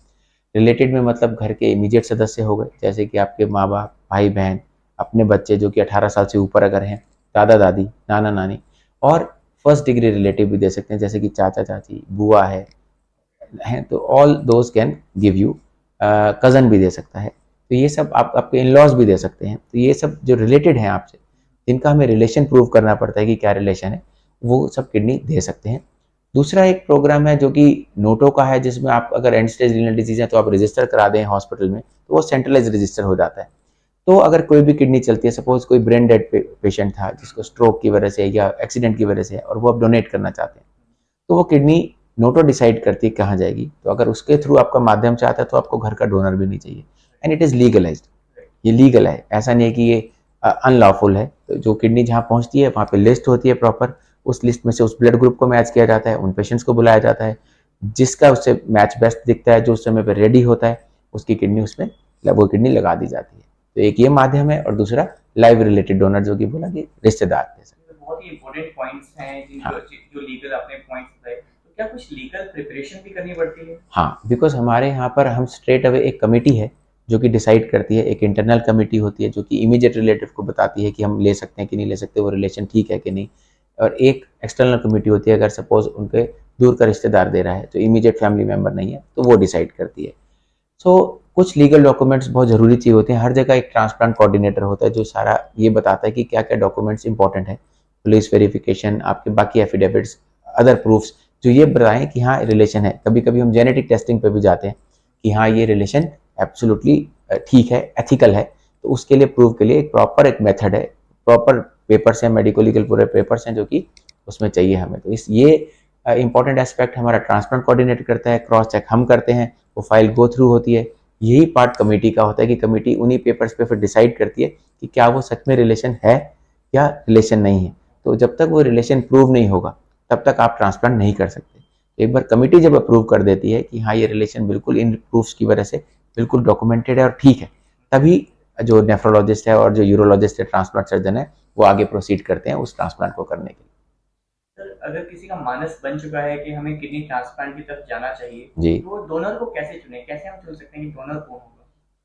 रिलेटेड में मतलब घर के इमीडिएट सदस्य हो गए, जैसे कि आपके माँ बाप, भाई बहन, अपने बच्चे जो कि 18 साल से ऊपर अगर हैं, दादा दादी, नाना नानी, और फर्स्ट डिग्री रिलेटिव भी दे सकते हैं, जैसे कि चाचा चाची, बुआ है, तो all those can give you. Cousin भी दे सकता है, तो ये सब आप आपके इन लॉज भी दे सकते हैं। तो ये सब जो रिलेटेड हैं आपसे, जिनका हमें रिलेशन प्रूव करना पड़ता है कि क्या रिलेशन है, वो सब किडनी दे सकते हैं। दूसरा एक प्रोग्राम है जो कि नोटो का है, जिसमें आप अगर एंड स्टेज रीनल डिजीज है तो आप रजिस्टर करा दें हॉस्पिटल में, तो वो सेंट्रलाइज रजिस्टर हो जाता है। तो अगर कोई भी किडनी चलती है, सपोज कोई ब्रेन डेड पेशेंट था जिसको स्ट्रोक की वजह से या एक्सीडेंट की वजह से, और वो अब डोनेट करना चाहते हैं, तो वो किडनी नोटो डिसाइड करती है कहाँ जाएगी। तो अगर उसके थ्रू आपका माध्यम से आता है तो आपको घर का डोनर भी नहीं चाहिए, एंड इट इज़ लीगलाइज्ड। ये लीगल है, ऐसा नहीं है कि ये अनलॉफुल है। तो जो किडनी जहाँ पहुँचती है वहाँ पे लिस्ट होती है प्रॉपर, उस लिस्ट में से उस ब्लड ग्रुप को मैच किया जाता है, उन पेशेंट्स को बुलाया जाता है, जिसका उससे मैच बेस्ट दिखता है, जो उस समय पर रेडी होता है, उसकी किडनी उसमें वो किडनी लगा दी जाती है। तो एक ये माध्यम है, और दूसरा लाइव रिलेटेड डोनर, जो कि बोला कि रिश्तेदार थे। बहुत ही इंपॉर्टेंट पॉइंट्स हैं हाँ। जो लीगल आपने पॉइंट्स बताए। तो क्या कुछ लीगल प्रिपरेशन भी करनी पड़ती है? हाँ, बिकॉज हमारे यहाँ पर हम स्ट्रेट अवे एक कमेटी है जो कि डिसाइड करती है। एक इंटरनल कमेटी होती है जो कि इमीडिएट रिलेटिव को बताती है कि हम ले सकते हैं कि नहीं ले सकते, वो रिलेशन ठीक है कि नहीं। और एक एक्सटर्नल कमेटी होती है, अगर सपोज उनके दूर का रिश्तेदार दे रहा है, तो इमीडिएट फैमिली मेम्बर नहीं है, तो वो डिसाइड करती है। सो कुछ लीगल डॉक्यूमेंट्स बहुत ज़रूरी चाहिए होते हैं। हर जगह एक ट्रांसप्लांट कोऑर्डिनेटर होता है जो सारा ये बताता है कि क्या क्या डॉक्यूमेंट्स इंपॉर्टेंट है, पुलिस वेरिफिकेशन, आपके बाकी एफिडेविट्स, अदर प्रूफ्स, जो ये बताएं कि हाँ रिलेशन है। कभी कभी हम जेनेटिक टेस्टिंग पे भी जाते हैं कि हाँ ये रिलेशन एब्सोल्युटली ठीक है, एथिकल है। तो उसके लिए प्रूव के लिए एक प्रॉपर एक मेथड है, प्रॉपर पेपर्स हैं, मेडिको लीगल पूरे पेपर्स हैं जो कि उसमें चाहिए हमें। तो इस ये इंपॉर्टेंट एस्पेक्ट हमारा ट्रांसप्लांट कोऑर्डिनेटर करता है, क्रॉस चेक हम करते हैं, वो फाइल गो थ्रू होती है। यही पार्ट कमेटी का होता है कि कमेटी उन्हीं पेपर्स पे फिर डिसाइड करती है कि क्या वो सच में रिलेशन है या रिलेशन नहीं है। तो जब तक वो रिलेशन प्रूव नहीं होगा तब तक आप ट्रांसप्लांट नहीं कर सकते। एक बार कमेटी जब अप्रूव कर देती है कि हाँ ये रिलेशन बिल्कुल इन प्रूफ्स की वजह से बिल्कुल डॉक्यूमेंटेड है और ठीक है, तभी जो नेफ्रोलॉजिस्ट है और जो यूरोलॉजिस्ट है, ट्रांसप्लांट सर्जन है, वो आगे प्रोसीड करते हैं उस ट्रांसप्लांट को करने के लिए। सर, अगर किसी का मानस बन चुका है कि हमें किडनी ट्रांसप्लांट की तरफ जाना चाहिए, जी, तो वो डोनर को कैसे चुने? कैसे हम चुन सकते हैं कि डोनर कौन होगा?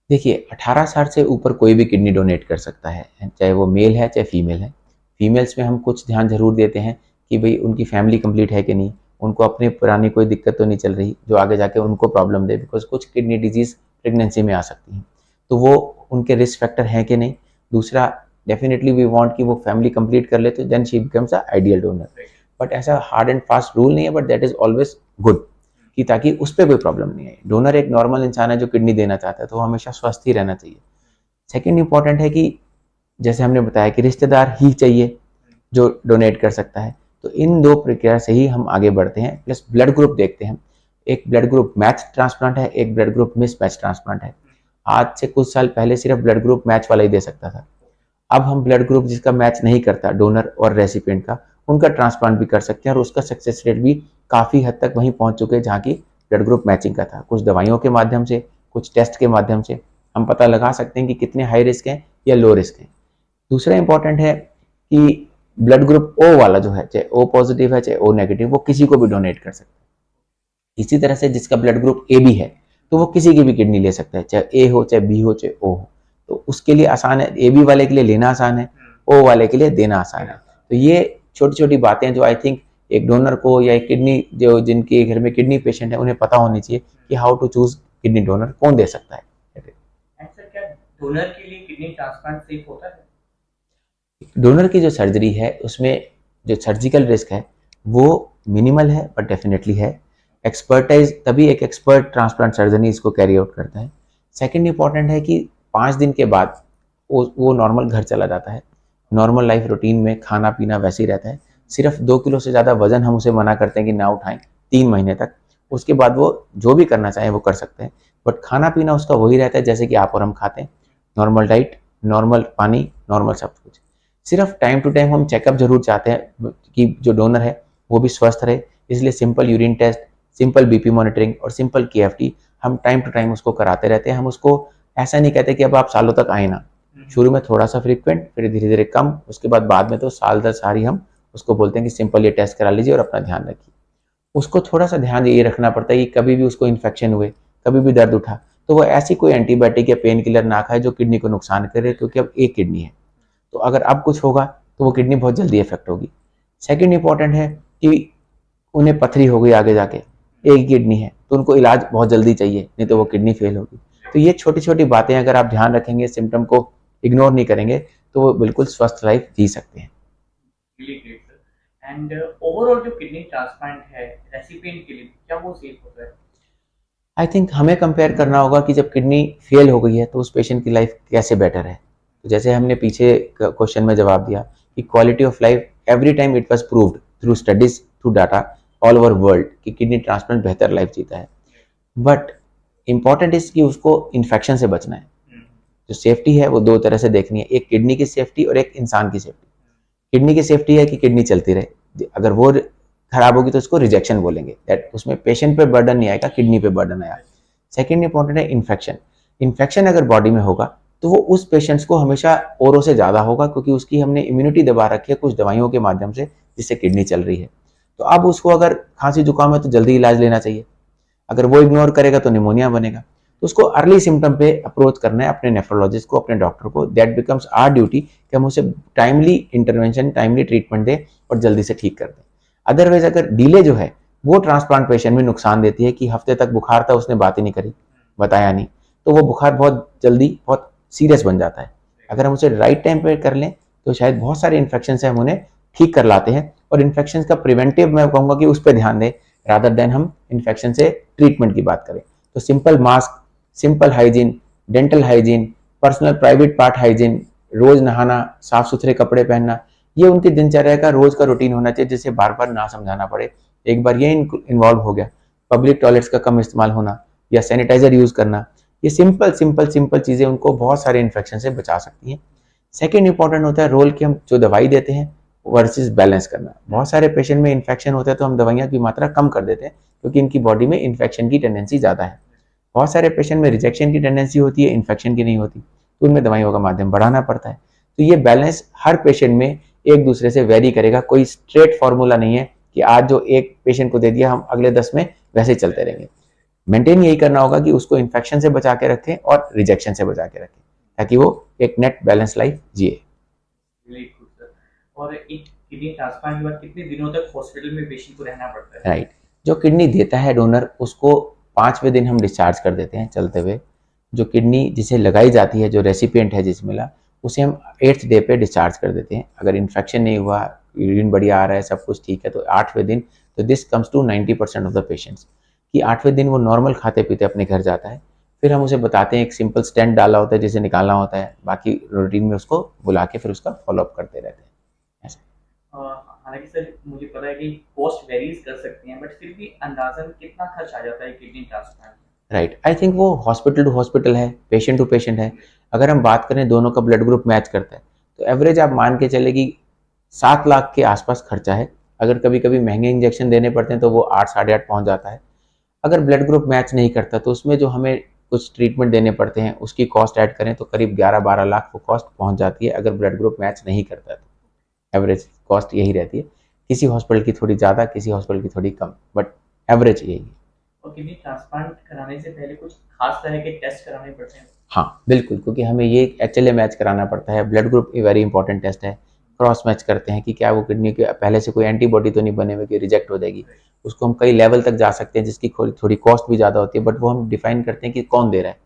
देखिए 18 साल से ऊपर कोई भी किडनी डोनेट कर सकता है, चाहे वो मेल है चाहे फीमेल है। फीमेल्स में हम कुछ ध्यान जरूर देते हैं कि भाई उनकी फैमिली कंप्लीट है कि नहीं, उनको अपने पुरानी कोई दिक्कत तो नहीं चल रही जो आगे जाके उनको प्रॉब्लम दे, बिकॉज कुछ किडनी डिजीज प्रेगनेंसी में आ सकती हैं, तो वो उनके रिस्क फैक्टर हैं कि नहीं। दूसरा, डेफिनेटली वी वांट कि वो फैमिली कंप्लीट कर ले, तो then she becomes a ideal donor. But ऐसा हार्ड एंड फास्ट रूल नहीं है, but that is always good कि ताकि उस पर कोई प्रॉब्लम नहीं आए। डोनर एक नॉर्मल इंसान है जो किडनी देना चाहता है, तो वो हमेशा स्वस्थ ही रहना चाहिए। सेकेंड इंपॉर्टेंट है कि जैसे हमने बताया कि रिश्तेदार ही चाहिए जो डोनेट कर सकता है। तो इन दो प्रक्रिया से ही हम आगे बढ़ते हैं। प्लस ब्लड ग्रुप देखते हैं, एक ब्लड ग्रुप मैच ट्रांसप्लांट है, एक blood group miss match transplant है। आज से कुछ साल पहले सिर्फ ब्लड ग्रुप मैच वाला ही दे सकता था। अब हम ब्लड ग्रुप जिसका मैच नहीं करता, डोनर और रेसिपिएंट का, उनका ट्रांसप्लांट भी कर सकते हैं, और उसका सक्सेस रेट भी काफ़ी हद तक वहीं पहुंच चुके हैं जहाँ की ब्लड ग्रुप मैचिंग का था। कुछ दवाइयों के माध्यम से, कुछ टेस्ट के माध्यम से हम पता लगा सकते हैं कि कितने हाई रिस्क हैं या लो रिस्क हैं। दूसरा इंपॉर्टेंट है कि ब्लड ग्रुप ओ वाला जो है, चाहे ओ पॉजिटिव है चाहे ओ नेगेटिव, वो किसी को भी डोनेट कर सकता है। इसी तरह से जिसका ब्लड ग्रुप ए बी है, तो वो किसी की भी किडनी ले सकता है, चाहे ए हो चाहे बी हो चाहे ओ हो। तो उसके लिए आसान है, ए बी वाले के लिए लेना आसान है, ओ वाले के लिए देना आसान है। तो ये छोटी छोटी बातें जो आई थिंक एक डोनर को या एक किडनी जो जिनके घर में किडनी पेशेंट है उन्हें पता होनी चाहिए कि how to choose kidney donor, कौन दे सकता है। सर, क्या डोनर के लिए किडनी ट्रांसप्लांट सेफ होता है? डोनर की जो सर्जरी है उसमें जो सर्जिकल रिस्क है वो मिनिमल है, बट डेफिनेटली है। एक्सपर्टाइज तभी एक एक्सपर्ट ट्रांसप्लांट सर्जन ही इसको कैरी आउट करता है। सेकंड इंपॉर्टेंट है कि 5 दिन के बाद वो नॉर्मल घर चला जाता है, नॉर्मल लाइफ रूटीन में खाना पीना वैसे ही रहता है। सिर्फ 2 किलो से ज़्यादा वजन हम उसे मना करते हैं कि ना उठाएं 3 महीने तक। उसके बाद वो जो भी करना चाहें वो कर सकते हैं, बट खाना पीना उसका वही रहता है जैसे कि आप और हम खाते हैं, नॉर्मल डाइट, नॉर्मल पानी, नॉर्मल सब कुछ। सिर्फ टाइम टू टाइम हम चेकअप जरूर चाहते हैं कि जो डोनर है वो भी स्वस्थ रहे, इसलिए simple urine test, simple BP monitoring और सिंपल केएफटी हम टाइम टू टाइम उसको कराते रहते हैं। हम उसको ऐसा नहीं कहते कि अब आप सालों तक आए ना, शुरू में थोड़ा सा फ्रीक्वेंट, फिर धीरे धीरे कम, उसके बाद में तो साल दर साल ही हम उसको बोलते हैं कि सिंपल ये टेस्ट करा लीजिए और अपना ध्यान रखिए। उसको थोड़ा सा ध्यान ये रखना पड़ता है कि कभी भी उसको इन्फेक्शन हुए, कभी भी दर्द उठा, तो वो ऐसी कोई एंटीबायोटिक या पेन किलर ना खाए जो किडनी को नुकसान करे, क्योंकि अब एक किडनी है, तो अगर अब कुछ होगा तो वो किडनी बहुत जल्दी इफेक्ट होगी। सेकंड इंपॉर्टेंट है कि उन्हें पथरी हो गई आगे जाके, एक किडनी है तो उनको इलाज बहुत जल्दी चाहिए, नहीं तो वो किडनी फेल होगी। तो ये छोटी छोटी बातें अगर आप ध्यान रखेंगे, सिम्टम को इग्नोर नहीं करेंगे, तो वो बिल्कुल स्वस्थ लाइफ जी सकते हैं। एंड ओवरऑल जो किडनी ट्रांसप्लांट है रेसिपिएंट के लिए, क्या वो सेफ होता है? आई थिंक हमें कंपेयर करना होगा कि जब किडनी फेल हो गई है तो उस पेशेंट की लाइफ कैसे बेटर है। तो जैसे हमने पीछे क्वेश्चन में जवाब दिया कि quality of life every time it was proved through studies, through data all over world कि किडनी ट्रांसप्लांट बेहतर लाइफ जीता है। बट इंपॉर्टेंट इज कि उसको इन्फेक्शन से बचना है। जो सेफ्टी है वो दो तरह से देखनी है, एक किडनी की सेफ्टी और एक इंसान की सेफ्टी। किडनी की सेफ्टी है कि किडनी चलती रहे, अगर वो खराब होगी तो उसको रिजेक्शन बोलेंगे, दैट उसमें पेशेंट पे बर्डन नहीं आएगा, किडनी पे बर्डन आया। सेकेंड इंपॉर्टेंट है इन्फेक्शन। इन्फेक्शन अगर बॉडी में होगा तो वो उस पेशेंट्स को हमेशा औरों से ज़्यादा होगा, क्योंकि उसकी हमने इम्यूनिटी दबा रखी है कुछ दवाइयों के माध्यम से जिससे किडनी चल रही है। तो अब उसको अगर खांसी जुकाम है तो जल्दी इलाज लेना चाहिए, अगर वो इग्नोर करेगा तो निमोनिया बनेगा। तो उसको अर्ली सिम्टम पे अप्रोच करना है अपने नेफ्रोलॉजिस्ट को, अपने डॉक्टर को। दैट बिकम्स आवर ड्यूटी कि हम उसे टाइमली इंटरवेंशन, टाइमली ट्रीटमेंट दें और जल्दी से ठीक कर दें। अदरवाइज अगर डिले जो है वो ट्रांसप्लांट पेशेंट में नुकसान देती है कि हफ्ते तक बुखार था, उसने बात ही नहीं करी, बताया नहीं, तो वो बुखार बहुत जल्दी बहुत सीरियस बन जाता है। अगर हम उसे राइट टाइम पे कर लें तो शायद बहुत सारे इन्फेक्शन से हम उन्हें ठीक कर लाते हैं। और इन्फेक्शन का प्रिवेंटिव मैं कहूँगा कि उस पर ध्यान दें रादर देन हम इन्फेक्शन से ट्रीटमेंट की बात करें। तो simple mask, simple hygiene, dental hygiene, personal private part hygiene, रोज नहाना, साफ सुथरे कपड़े पहनना, ये उनकी दिनचर्या का रोज का रूटीन होना चाहिए, जिसे बार बार ना समझाना पड़े। एक बार ये इन्वॉल्व हो गया, पब्लिक टॉयलेट्स का कम इस्तेमाल होना या सैनिटाइजर यूज करना, ये सिंपल सिंपल सिंपल चीजें उनको बहुत सारे इन्फेक्शन से बचा सकती हैं। सेकेंड इंपॉर्टेंट होता है रोल कि हम जो दवाई देते हैं वर्सेस बैलेंस करना। बहुत सारे पेशेंट में इन्फेक्शन होता है तो हम दवाइयाँ की मात्रा कम कर देते हैं, क्योंकि इनकी बॉडी में इन्फेक्शन की टेंडेंसी ज़्यादा है। बहुत सारे पेशेंट में रिजेक्शन की टेंडेंसी होती है, इन्फेक्शन की नहीं होती, तो उनमें दवाइयों का माध्यम बढ़ाना पड़ता है। तो ये बैलेंस हर पेशेंट में एक दूसरे से वेरी करेगा, कोई स्ट्रेट फॉर्मूला नहीं है कि आज जो एक पेशेंट को दे दिया हम अगले 10 में वैसे ही चलते रहेंगे। मेंटेन यही करना होगा कि उसको इन्फेक्शन से बचा के रखें और रिजेक्शन से बचा के रखें, ताकि वो एक नेट बैलेंस लाइफ जिए। और एक किडनी ट्रांसप्लांट के बाद कितने दिनों तक हॉस्पिटल में पेशेंट को रहना पड़ता है? राइट, जो किडनी देता है डोनर, उसको 5वें दिन हम डिस्चार्ज कर देते हैं चलते हुए। जो किडनी जिसे लगाई जाती है, जो रेसिपिएंट है जिसमें मिला, उसे हम 8th डे पे डिस्चार्ज कर देते हैं। अगर इन्फेक्शन नहीं हुआ, यूरिन बढ़िया आ रहा है, सब कुछ ठीक है, तो 8वें दिन, तो this comes to 90% of the patients कि 8वें दिन वो नॉर्मल खाते पीते अपने घर जाता है। फिर हम उसे बताते हैं, एक सिंपल स्टेंट डाला होता है जिसे निकालना होता है, बाकी रूटीन में उसको बुला के फिर उसका फॉलोअप करते रहते हैं। हालांकि सर मुझे पता है कि कॉस्ट वेरीज कर सकती हैं, बट फिर भी अंदाजन कितना खर्च आ जाता है kidney transplant? Right, I think वो हॉस्पिटल टू हॉस्पिटल है, पेशेंट टू पेशेंट है। अगर हम बात करें दोनों का ब्लड ग्रुप मैच करता है तो एवरेज आप मान के चले कि 7 लाख के आसपास खर्चा है। अगर कभी कभी महंगे इंजेक्शन देने पड़ते हैं तो वो 8 साढ़े 8 पहुंच जाता है। अगर ब्लड ग्रुप मैच नहीं करता तो उसमें जो हमें कुछ ट्रीटमेंट देने पड़ते हैं उसकी कॉस्ट ऐड करें तो करीब 11-12 लाख वो कॉस्ट पहुंच जाती है, अगर ब्लड ग्रुप मैच नहीं करता तो एवरेज कॉस्ट यही रहती है। किसी हॉस्पिटल की थोड़ी ज़्यादा, किसी हॉस्पिटल की थोड़ी कम, बट एवरेज यही है। और किडनी ट्रांसप्लांट कराने से पहले कुछ खास तरह के टेस्ट कराने पड़ते हैं? हाँ बिल्कुल, क्योंकि हमें ये HLA मैच कराना पड़ता है। Blood group very important test है। क्रॉस मैच करते हैं कि क्या वो किडनी के पहले से कोई एंटीबॉडी तो नहीं बने हुए कि रिजेक्ट हो जाएगी। उसको हम कई लेवल तक जा सकते हैं, जिसकी थोड़ी कॉस्ट भी ज़्यादा होती है, बट वो हम डिफाइन करते हैं कि कौन दे रहा है।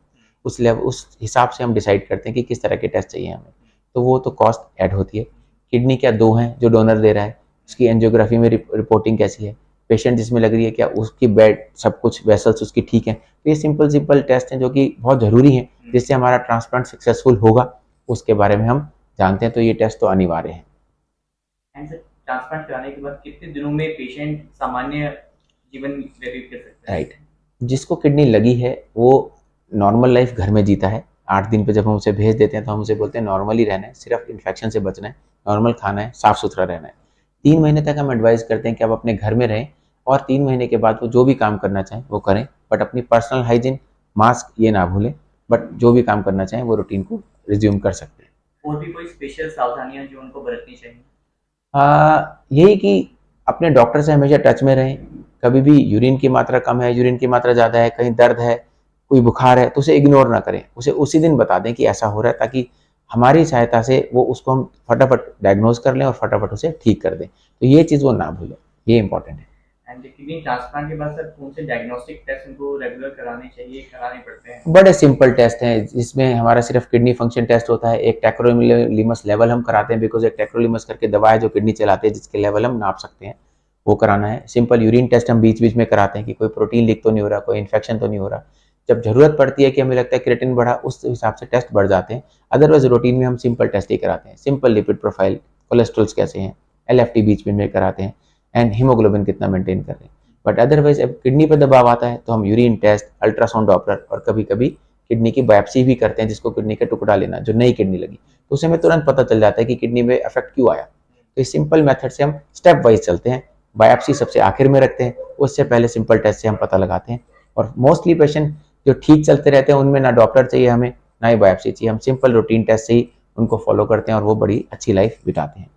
उस लेवल, उस हिसाब से हम डिसाइड करते हैं कि किस तरह के टेस्ट चाहिए हमें, तो वो तो कॉस्ट ऐड होती है। किडनी क्या 2 हैं जो डोनर दे रहा है, उसकी एंजियोग्राफी में रिपोर्टिंग कैसी है, पेशेंट जिसमें लग रही है क्या उसकी बेड सब कुछ वेसल्स उसकी ठीक है। तो ये सिंपल टेस्ट हैं जो कि बहुत ज़रूरी हैं, जिससे हमारा ट्रांसप्लांट सक्सेसफुल होगा उसके बारे में हम जानते हैं। तो ये टेस्ट तो अनिवार्य है। ट्रांसप्लांट कराने के बाद कितने दिनों में पेशेंट सामान्य जीवन व्यतीत कर सकता है? राइट, जिसको किडनी लगी है वो नॉर्मल लाइफ घर में जीता है। 8 दिन पे जब हम उसे भेज देते हैं तो हम उसे बोलते हैं नॉर्मली रहना है, सिर्फ इन्फेक्शन से बचना है, नॉर्मल खाना है, साफ सुथरा रहना है। 3 महीने तक हम एडवाइस करते हैं कि आप अपने घर में रहें और 3 महीने के बाद वो जो भी काम करना चाहें वो करें, बट अपनी पर्सनल हाइजीन, मास्क ये ना भूलें, बट जो भी काम करना चाहें वो रूटीन को रिज्यूम कर सकते हैं। और भी कोई स्पेशल सावधानियां जो उनको बरतनी चाहिए? यही कि अपने डॉक्टर से हमेशा टच में रहें। कभी भी यूरिन की मात्रा कम है, यूरिन की मात्रा ज़्यादा है, कहीं दर्द है, कोई बुखार है, तो उसे इग्नोर ना करें, उसे उसी दिन बता दें कि ऐसा हो रहा है, ताकि हमारी सहायता से वो उसको हम फटाफट डायग्नोज कर लें और फटाफट उसे ठीक कर दें। तो ये चीज़ वो ना भूलें, ये इंपॉर्टेंट है। एंड किडनी ट्रांसप्लांट के बाद सर कौन से डायग्नोस्टिक टेस्ट उनको रेगुलर कराने चाहिए, कराने पड़ते हैं? बड़े सिंपल टेस्ट हैं, जिसमें हमारा सिर्फ किडनी फंक्शन टेस्ट होता है। एक टेक्रोलिमस लेवल हम कराते हैं, बिकॉज एक टेक्रोलिमस करके दवा है जो किडनी चलाते हैं, जिसके लेवल हम नाप सकते हैं, वो कराना है। सिंपल यूरिन टेस्ट हम बीच बीच में कराते हैं कि कोई प्रोटीन लीक तो नहीं हो रहा, कोई इन्फेक्शन तो नहीं हो रहा। जब जरूरत पड़ती है कि हमें लगता है क्रिएटिन बढ़ा, उस हिसाब से टेस्ट बढ़ जाते हैं। अदरवाइज रूटीन में हम सिंपल टेस्ट ही कराते हैं, सिंपल लिपिड प्रोफाइल, कोलेस्ट्रॉल्स कैसे हैं, LFT बीच बीच में कराते हैं, एंड हीमोग्लोबिन कितना मेंटेन कर रहे हैं। बट अदरवाइज अब किडनी पर दबाव आता है तो हम यूरिन टेस्ट, अल्ट्रासाउंड डॉपलर और कभी कभी किडनी की बायोप्सी भी करते हैं, जिसको किडनी का टुकड़ा लेना, जो नई किडनी लगी, तो उसे हमें तुरंत पता चल जाता है कि किडनी में इफेक्ट क्यों आया। तो इस सिंपल मेथड से हम स्टेप वाइज चलते हैं। बायोप्सी सबसे आखिर में रखते हैं, उससे पहले सिंपल टेस्ट से हम पता लगाते हैं। और मोस्टली पेशेंट जो ठीक चलते रहते हैं उनमें ना डॉक्टर चाहिए हमें, ना ही बायोप्सी चाहिए, हम सिंपल रूटीन टेस्ट से ही उनको फॉलो करते हैं और वो बड़ी अच्छी लाइफ बिताते हैं।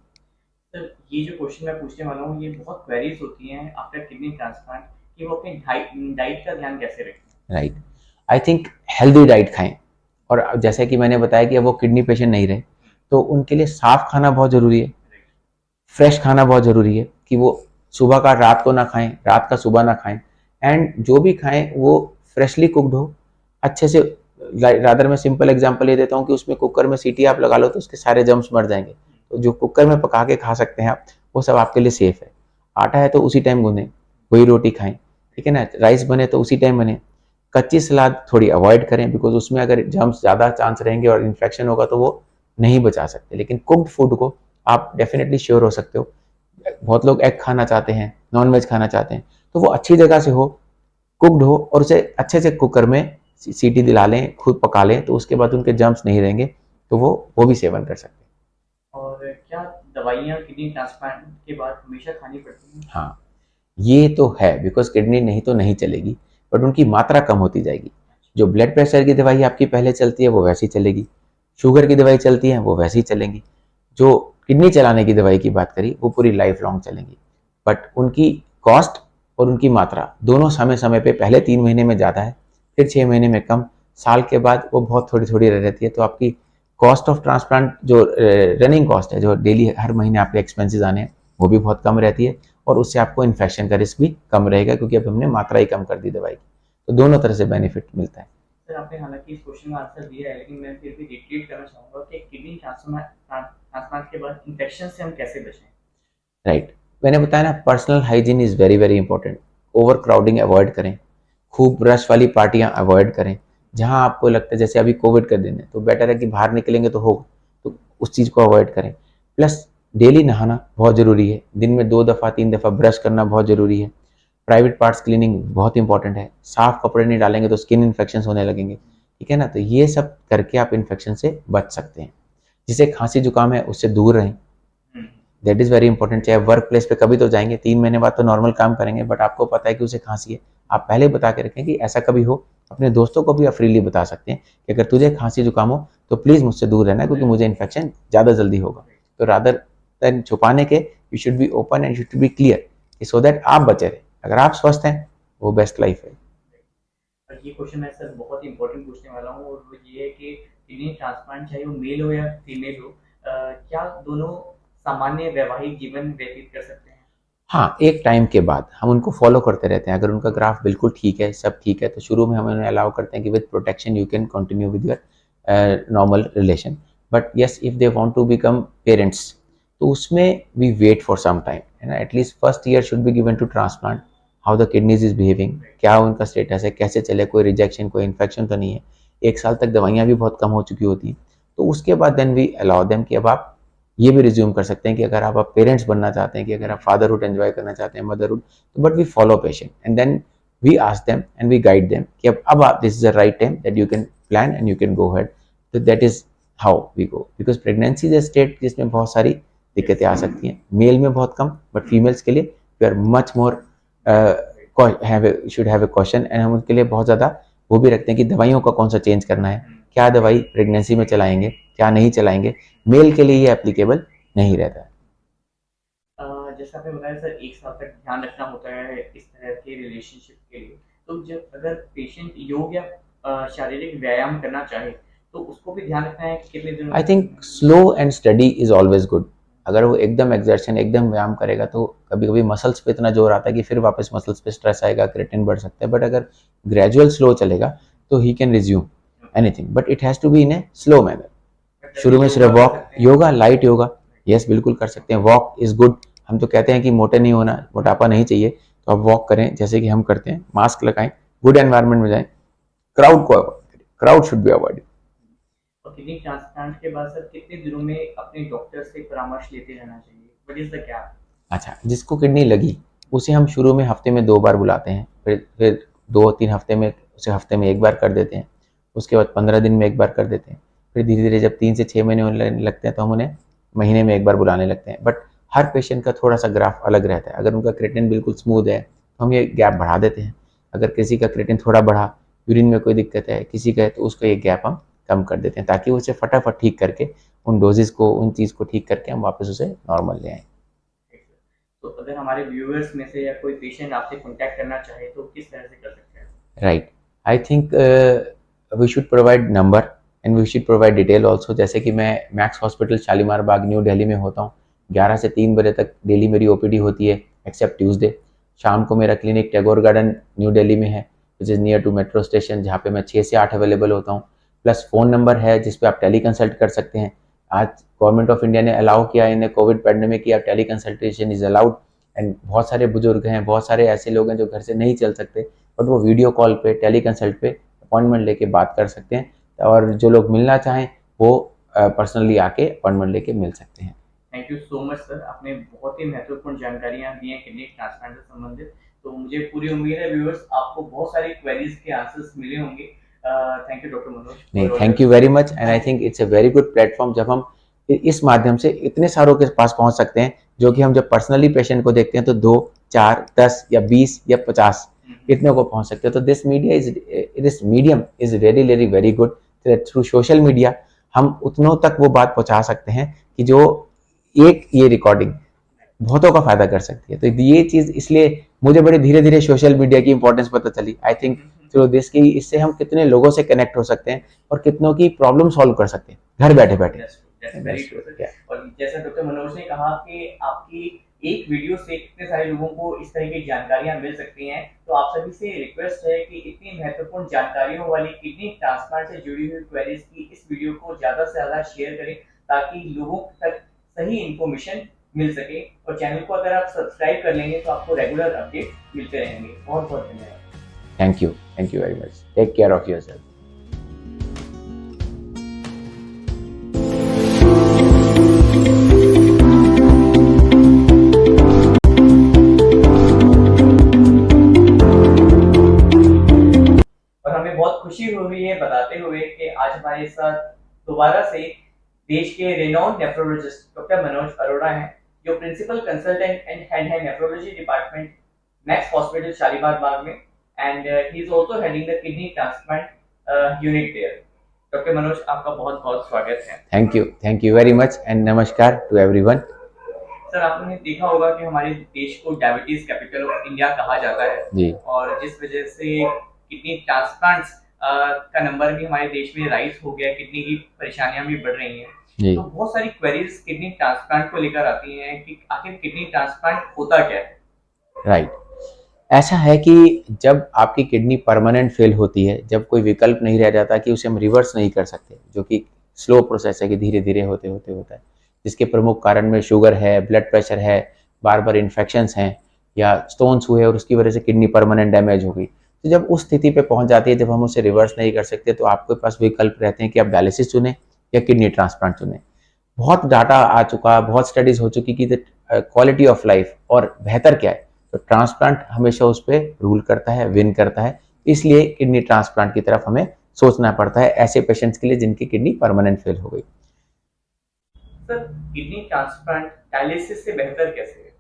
सर ये जो क्वेश्चन मैं पूछने वाला हूँ, ये बहुत क्वेरीज होती हैं आफ्टर किडनी ट्रांसप्लांट कि वो अपनी डाइट का ध्यान कैसे रखें? Right, I think healthy diet खाएं। और जैसे कि मैंने बताया कि अब वो किडनी पेशेंट नहीं रहे, तो उनके लिए साफ खाना बहुत ज़रूरी है, फ्रेश खाना बहुत ज़रूरी है, कि वो सुबह का रात को ना खाएं, रात का सुबह ना खाएं, एंड जो भी खाएं वो फ्रेशली कुकड हो, अच्छे से। रादर मैं सिंपल एग्जांपल ये देता हूँ कि उसमें कुकर में सीटी आप लगा लो तो उसके सारे जर्म्स मर जाएंगे। तो जो कुकर में पका के खा सकते हैं आप, वो सब आपके लिए सेफ है। आटा है तो उसी टाइम गूंदें, वही रोटी खाएं, ठीक है ना। राइस बने तो उसी टाइम बने। कच्ची सलाद थोड़ी अवॉइड करें, बिकॉज उसमें अगर जर्म्स ज़्यादा चांस रहेंगे और इन्फेक्शन होगा तो वो नहीं बचा सकते। लेकिन कुक्ड फूड को आप डेफिनेटली श्योर हो सकते हो। बहुत लोग एग खाना चाहते हैं, नॉन वेज खाना चाहते हैं, तो वो अच्छी जगह से हो, कुक्ड हो, और उसे अच्छे से कुकर में सीटी दिला लें, खुद पका लें, तो उसके बाद उनके जर्म्स नहीं रहेंगे, तो वो भी सेवन कर सकते हैं। और क्या दवाइयाँ किडनी ट्रांसप्लांट के बाद हमेशा खानी पड़ती हैं? हाँ, ये तो है, बिकॉज किडनी नहीं तो नहीं चलेगी, बट उनकी मात्रा कम होती जाएगी। जो ब्लड प्रेशर की दवाई आपकी पहले चलती है वो वैसी चलेगी, शुगर की दवाई चलती है वो वैसी चलेंगी। जो किडनी चलाने की दवाई की बात करी वो पूरी लाइफ लॉन्ग चलेंगी, बट उनकी कॉस्ट और उनकी मात्रा दोनों समय समय पे पहले 3 महीने में ज़्यादा है, फिर 6 महीने में कम, साल के बाद वो बहुत थोड़ी थोड़ी रह रहती है। तो आपकी कॉस्ट ऑफ ट्रांसप्लांट, जो रनिंग कॉस्ट है, जो डेली हर महीने आपके एक्सपेंसेस आने हैं, वो भी बहुत कम रहती है, और उससे आपको इन्फेक्शन का रिस्क भी कम रहेगा, क्योंकि अब हमने मात्रा ही कम कर दी दवाई की। तो दोनों तरह से बेनिफिट मिलता है। सर आपने हालांकि इस क्वेश्चन का आंसर दिया है, लेकिन मैं फिर भी रिपीट करना चाहूँगा कि किडनी ट्रांसप्लांट के बाद इन्फेक्शन से हम कैसे बचें? राइट, मैंने बताया ना, personal hygiene is very very important. Over crowding avoid करें, खूब रश वाली पार्टियां अवॉइड करें। जहां आपको लगता है, जैसे अभी कोविड के दिन है, तो बेटर है कि बाहर निकलेंगे तो होगा, तो उस चीज़ को अवॉइड करें। प्लस डेली नहाना बहुत ज़रूरी है, दिन में 2 दफ़ा 3 दफ़ा ब्रश करना बहुत ज़रूरी है। प्राइवेट पार्ट्स क्लीनिंग बहुत इंपॉर्टेंट है, साफ कपड़े नहीं डालेंगे तो स्किन इन्फेक्शन होने लगेंगे, ठीक है ना। तो ये सब करके आप इन्फेक्शन से बच सकते हैं। जिसे खांसी जुकाम है उससे दूर रहें, दैट इज़ वेरी इंपॉर्टेंट। चाहे वर्क प्लेस पे कभी तो जाएंगे, 3 महीने बाद तो नॉर्मल काम करेंगे, बट आपको पता है कि उसे खांसी है, आप पहले बता के रखें कि ऐसा कभी हो। अपने दोस्तों को भी आप फ्रीली बता सकते हैं कि अगर तुझे खांसी जुकाम हो तो प्लीज़ मुझसे दूर रहना, क्योंकि मुझे इन्फेक्शन ज़्यादा जल्दी होगा। तो रादर देन छुपाने के, you should be open and you should be clear, so that आप बचे रहें। अगर आप स्वस्थ हैं, वो बेस्ट लाइफ है। और ये क्वेश्चन मैं सर बहुत इंपॉर्टेंट पूछने वाला हूँ, और वो ये है कि किडनी ट्रांसप्लांट चाहे वो मेल हो या फीमेल हो, क्या दोनों सामान्य वैवाहिक जीवन व्यतीत कर सकते हैं? हाँ, एक टाइम के बाद हम उनको फॉलो करते रहते हैं। अगर उनका ग्राफ बिल्कुल ठीक है, सब ठीक है, तो शुरू में हम उन्हें अलाउ करते हैं कि with protection you can continue with your normal relation. But yes, if they want to become parents, तो उसमें we wait for some time, है ना। At least first year should be given to transplant, how the kidneys is behaving, क्या उनका status है, कैसे चले, कोई रिजेक्शन, कोई इन्फेक्शन तो नहीं है। 1 साल तक दवाइयाँ भी बहुत कम हो चुकी होती हैं, तो उसके बाद देन वी अलाउ देम कि अब आप ये भी रिज्यूम कर सकते हैं कि अगर आप पेरेंट्स बनना चाहते हैं, कि अगर आप फादरहुड एंजॉय करना चाहते हैं, मदरहुड, तो but we follow patient and then we ask them and we guide them कि अब आप, this is the right time that you can plan and you can go head. तो that is how we go, because pregnancy is a state जिसमें बहुत सारी दिक्कतें आ सकती हैं। मेल में बहुत कम, बट फीमेल्स के लिए we are much more should have a question, and हम उनके लिए बहुत ज़्यादा वो भी रखते हैं कि दवाइयों का कौन सा चेंज करना है, क्या दवाई प्रेगनेंसी में चलाएंगे, क्या नहीं चलाएंगे। मेल के लिए ये एप्लीकेबल नहीं रहता है। जैसा आपने बताया सर, 1 साल तक ध्यान रखना होता है इस तरह के रिलेशनशिप के लिए। तो जब अगर पेशेंट योग या शारीरिक व्यायाम करना चाहे तो उसको भी ध्यान रखना है कि कितने दिनों I think slow and study is always good. अगर वो एकदम एक्सर्शन एकदम व्यायाम करेगा तो कभी कभी मसल्स पे इतना जोर आता है कि फिर वापस मसल्स पे स्ट्रेस आएगा, क्रिएटिन बढ़ सकता है। बट अगर ग्रेजुअल स्लो चलेगा तो he can resume anything, but it has to be in a slow manner. शुरू में सिर्फ walk, yoga, light yoga, yes बिल्कुल कर सकते हैं। Walk is good. हम तो कहते हैं कि मोटे नहीं होना, मोटापा नहीं चाहिए, तो आप वॉक करें जैसे कि हम करते हैं, मास्क लगाएं, गुड एनवायरनमेंट में जाएं, क्राउड को अवॉइड करें, क्राउड शुड बी अवॉइड। और किडनी ट्रांसप्लांट के बाद सर कितने दिनों में अपने डॉक्टर से परामर्श लेते रहना चाहिए? What is the gap? अच्छा, जिसको किडनी लगी उसे हम शुरू में हफ्ते में 2 बार बुलाते हैं, फिर 2-3 हफ्ते में उसे हफ्ते में 1 बार कर देते हैं, उसके बाद 15 दिन में 1 बार कर देते हैं, फिर धीरे धीरे जब 3 से 6 महीने होने लगते हैं तो हम उन्हें महीने में 1 बार बुलाने लगते हैं। बट हर पेशेंट का थोड़ा सा ग्राफ अलग रहता है। अगर उनका क्रिएटिन बिल्कुल स्मूथ है तो हम ये गैप बढ़ा देते हैं। अगर किसी का क्रिएटिन थोड़ा बढ़ा, यूरिन में कोई दिक्कत है किसी का है, तो उसका ये गैप हम कम कर देते हैं ताकि उसे फटाफट ठीक करके उन डोजेज को, उन चीज़ को ठीक करके हम वापस उसे नॉर्मल ले आएँ। तो अगर हमारे व्यूअर्स में से या कोई पेशेंट आपसे कांटेक्ट करना चाहे तो किस तरह से कर सकते हैं? Right, I think we should provide number and we should provide detail also. जैसे कि मैं Max hospital Shalimar Bagh New Delhi में होता हूँ, 11 से 3 बजे तक डेली मेरी ओपीडी होती है एक्सेप्ट ट्यूसडे। शाम को मेरा clinic Tagore Garden New Delhi में है, which is near to metro station, जहाँ पे मैं 6 से 8 अवेलेबल होता हूँ। प्लस फ़ोन नंबर है जिस पे आप टेली कंसल्ट कर सकते हैं। आज गवर्नमेंट ऑफ इंडिया ने अलाउ किया इन कोविड पैंडेमिक की, आप tele consultation is allowed. And बहुत सारे बुजुर्ग हैं, बहुत सारे ऐसे लोग हैं जो घर से नहीं चल सकते, बट वो वीडियो कॉल पे, टेली कंसल्ट पे अपॉइंटमेंट लेके बात कर सकते हैं। और जो लोग मिलना चाहें वो पर्सनली आके अपॉइंटमेंट लेके मिल सकते हैं। Thank you so much sir, आपने बहुत ही महत्वपूर्ण जानकारियां दी हैं किडनी ट्रांसप्लांट से संबंधित। तो मुझे पूरी उम्मीद है व्यूअर्स आपको बहुत सारी क्वेरीज के आंसर्स मिले होंगे। Thank you doctor Manoj. नहीं, thank you very much, and I think it's a very good platform जब हम इस माध्यम से इतने सारों के पास पहुंच सकते हैं, जो कि हम जब पर्सनली पेशेंट को देखते हैं तो 2, 4, 10 या 20 या 50 इतने को पहुंच सकते हैं। तो this medium is really very good. Through social media हम उतनों तक वो बात पहुंचा सकते हैं कि जो एक ये रिकॉर्डिंग बहुतों का फायदा कर सकती है। तो ये चीज इसलिए मुझे बड़ी धीरे धीरे सोशल मीडिया की इंपॉर्टेंस पता चली। आई थिंक थ्रू दिस की इससे हम कितने लोगों से कनेक्ट हो सकते हैं और कितनों की प्रॉब्लम सॉल्व कर सकते हैं घर बैठे बैठे। और जैसा डॉक्टर मनोज ने कहा कि आपकी एक वीडियो से कितने सारे लोगों को इस तरह की जानकारियां मिल सकती हैं, तो आप सभी से रिक्वेस्ट है कि इतनी महत्वपूर्ण जानकारियों वाली किडनी ट्रांसप्लांट से जुड़ी हुई क्वेरीज की इस वीडियो को ज्यादा से ज्यादा शेयर करें ताकि लोगों तक सही इंफॉर्मेशन मिल सके। और चैनल को अगर आप सब्सक्राइब कर लेंगे तो आपको रेगुलर अपडेट मिलते रहेंगे। बहुत बहुत धन्यवाद। Thank you very much. Take care of yourself. बहुत खुशी हो रही है बताते हुए कि आज हमारे साथ दोबारा से देश के renowned nephrologist doctor Manoj Arora हैं, जो प्रिंसिपल कंसल्टेंट एंड हेड है nephrology department Max hospital Shalimar Bagh में, and he is also heading the kidney transplant unit there. Doctor Manoj, आपका बहुत बहुत स्वागत है। Thank you very much and नमस्कार टू एवरीवन। सर, आपने देखा होगा कि हमारे देश को डायबिटीज कैपिटल ऑफ इंडिया कहा जाता है जी, और जिस वजह से किडनी ट्रांसप्लांट्स का नंबर भी हमारे देश में राइज हो गया, किडनी की परेशानियां भी बढ़ रही हैं। तो बहुत सारी क्वेरीज किडनी ट्रांसप्लांट को लेकर आती हैं कि आखिर किडनी ट्रांसप्लांट होता क्या है? राइट, ऐसा है कि जब आपकी किडनी परमानेंट फेल होती है, जब कोई विकल्प नहीं रह जाता कि उसे हम रिवर्स नहीं कर सकते, जो कि स्लो प्रोसेस है कि धीरे धीरे होते होते होता है, जिसके प्रमुख कारण में शुगर है, ब्लड प्रेशर है, बार बार इन्फेक्शंस हैं या स्टोन्स हुए और उसकी वजह से किडनी परमानेंट डैमेज हो गई। तो जब उस स्थिति पे पहुंच जाती है, जब हम उसे रिवर्स नहीं कर सकते, तो आपके पास विकल्प रहते हैं कि आप डायलिसिस चुनें या किडनी ट्रांसप्लांट चुनें। बहुत डाटा आ चुका, बहुत स्टडीज हो चुकी कि क्वालिटी ऑफ लाइफ और बेहतर क्या है, तो ट्रांसप्लांट हमेशा उस पर रूल करता है, विन करता है। इसलिए किडनी ट्रांसप्लांट की तरफ हमें सोचना पड़ता है ऐसे पेशेंट्स के लिए जिनकी किडनी परमानेंट फेल हो गई। सर, किडनी ट्रांसप्लांट डायलिसिस से बेहतर कैसे है?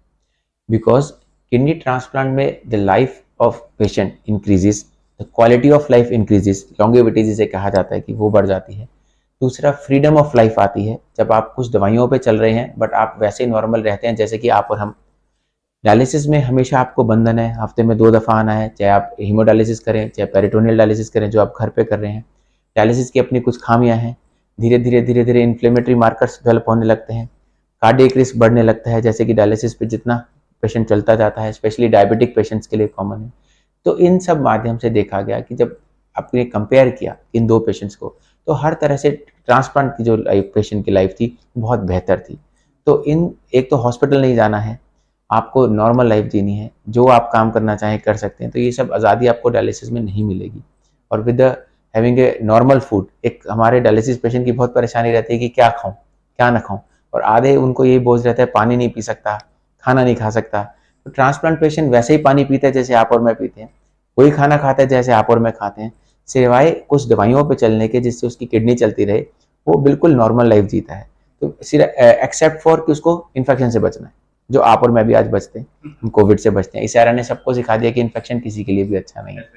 बिकॉज किडनी ट्रांसप्लांट में the life of patient increases, the quality of life increases, longevity जिसे कहा जाता है कि वो बढ़ जाती है। दूसरा फ्रीडम ऑफ लाइफ आती है, जब आप कुछ दवाइयों पे चल रहे हैं बट आप वैसे नॉर्मल रहते हैं जैसे कि आप और हम। डायलिसिस में हमेशा आपको बंधन है, हफ्ते में 2 दफ़ा आना है, चाहे आप हीमोडायलिसिस करें चाहे पेरिटोनियल डायलिसिस करें जो आप घर पे कर रहे हैं। डायलिसिस की अपनी कुछ खामियां हैं, धीरे धीरे इन्फ्लेमेटरी मार्कर्स डेवलप होने लगते हैं, कार्डियक रिस्क बढ़ने लगता है, जैसे कि डायलिसिस पे जितना पेशेंट चलता जाता है, स्पेशली डायबिटिक पेशेंट्स के लिए कॉमन है। तो इन सब माध्यम से देखा गया कि जब आपने कंपेयर किया इन 2 पेशेंट्स को, तो हर तरह से ट्रांसप्लांट की जो लाइफ पेशेंट की लाइफ थी बहुत बेहतर थी। तो इन एक तो हॉस्पिटल नहीं जाना है, आपको नॉर्मल लाइफ जीनी है, जो आप काम करना चाहें कर सकते हैं, तो ये सब आज़ादी आपको डायलिसिस में नहीं मिलेगी। और with having a normal food, एक हमारे डायलिसिस पेशेंट की बहुत परेशानी रहती है कि क्या खाऊं क्या ना खाऊं, और आधे उनको यही बोझ रहता है पानी नहीं पी सकता, खाना नहीं खा सकता। तो ट्रांसप्लांट पेशेंट वैसे ही पानी पीता है जैसे आप और मैं पीते हैं, वही खाना खाता है जैसे आप और मैं खाते हैं, सिवाय कुछ दवाइयों पे चलने के जिससे उसकी किडनी चलती रहे, वो बिल्कुल नॉर्मल लाइफ जीता है। तो सिर्फ एक्सेप्ट फॉर कि उसको इन्फेक्शन से बचना है, जो आप और मैं भी आज बचते हैं, हम कोविड से बचते हैं। इस एरा ने सबको सिखा दिया कि इन्फेक्शन किसी के लिए भी अच्छा नहीं है।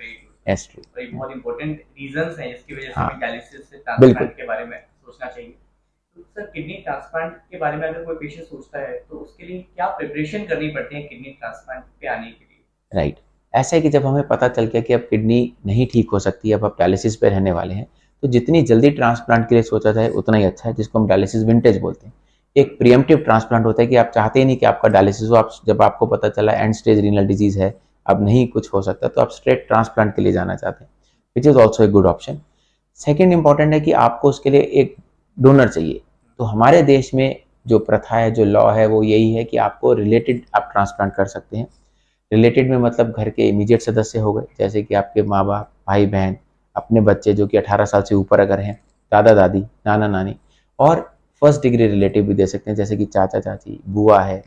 Yes, true. तो ये बहुत इंपॉर्टेंट रीजंस हैं जिसकी वजह से हाँ, हमें डायलिसिस से बिल्कुल। ट्रांसप्लांट के बारे में सोचना चाहिए। तो सर किडनी ट्रांसप्लांट के बारे में अगर कोई पेशेंट सोचता है तो उसके लिए क्या प्रिपरेशन करनी पड़ती है किडनी ट्रांसप्लांट पे आने के लिए? राइट, ऐसा है कि जब हमें पता चल गया कि अब किडनी नहीं ठीक हो सकती, अब आप डायलिसिस पे रहने वाले हैं, तो जितनी जल्दी ट्रांसप्लांट के लिए सोचा जाए उतना ही अच्छा है, जिसको हम डायलिसिस विंटेज बोलते हैं। एक प्रिएम्प्टिव ट्रांसप्लांट होता है कि आप चाहते ही नहीं कि आपका डायलिसिस हो, आप जब आपको पता चला एंड स्टेज रीनल डिजीज है, अब नहीं कुछ हो सकता, तो आप स्ट्रेट ट्रांसप्लांट के लिए जाना चाहते हैं, which is also a good option. Second important है कि आपको उसके लिए एक डोनर चाहिए। तो हमारे देश में जो प्रथा है, जो लॉ है, वो यही है कि आपको रिलेटेड आप ट्रांसप्लांट कर सकते हैं। रिलेटेड में मतलब घर के इमीडिएट सदस्य हो गए, जैसे कि आपके माँ बाप, भाई बहन, अपने बच्चे जो कि 18 साल से ऊपर अगर हैं, दादा दादी, नाना नानी, और फर्स्ट डिग्री रिलेटिव भी दे सकते हैं, जैसे कि चाचा चाची, बुआ है,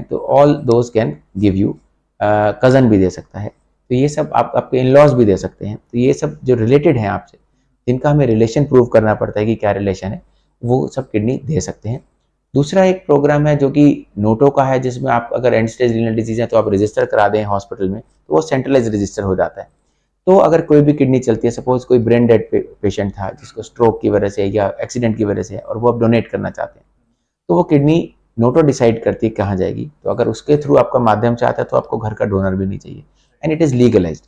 तो all those can give you. Cousin भी दे सकता है, तो ये सब आप आपके इन लॉज भी दे सकते हैं। तो ये सब जो रिलेटेड हैं आपसे, जिनका हमें रिलेशन प्रूव करना पड़ता है कि क्या रिलेशन है, वो सब किडनी दे सकते हैं। दूसरा एक प्रोग्राम है जो कि नोटो का है, जिसमें आप अगर एंड स्टेज रीनल डिजीज है तो आप रजिस्टर करा दें हॉस्पिटल में, तो वो सेंट्रलाइज रजिस्टर हो जाता है। तो अगर कोई भी किडनी चलती है, सपोज कोई ब्रेन डेड पेशेंट था जिसको स्ट्रोक की वजह से या एक्सीडेंट की वजह से, और वो अब डोनेट करना चाहते हैं, तो वो किडनी नोटो डिसाइड करती है कहाँ जाएगी। तो अगर उसके थ्रू आपका माध्यम से आता है तो आपको घर का डोनर भी नहीं चाहिए, एंड इट इज़ लीगलाइज्ड।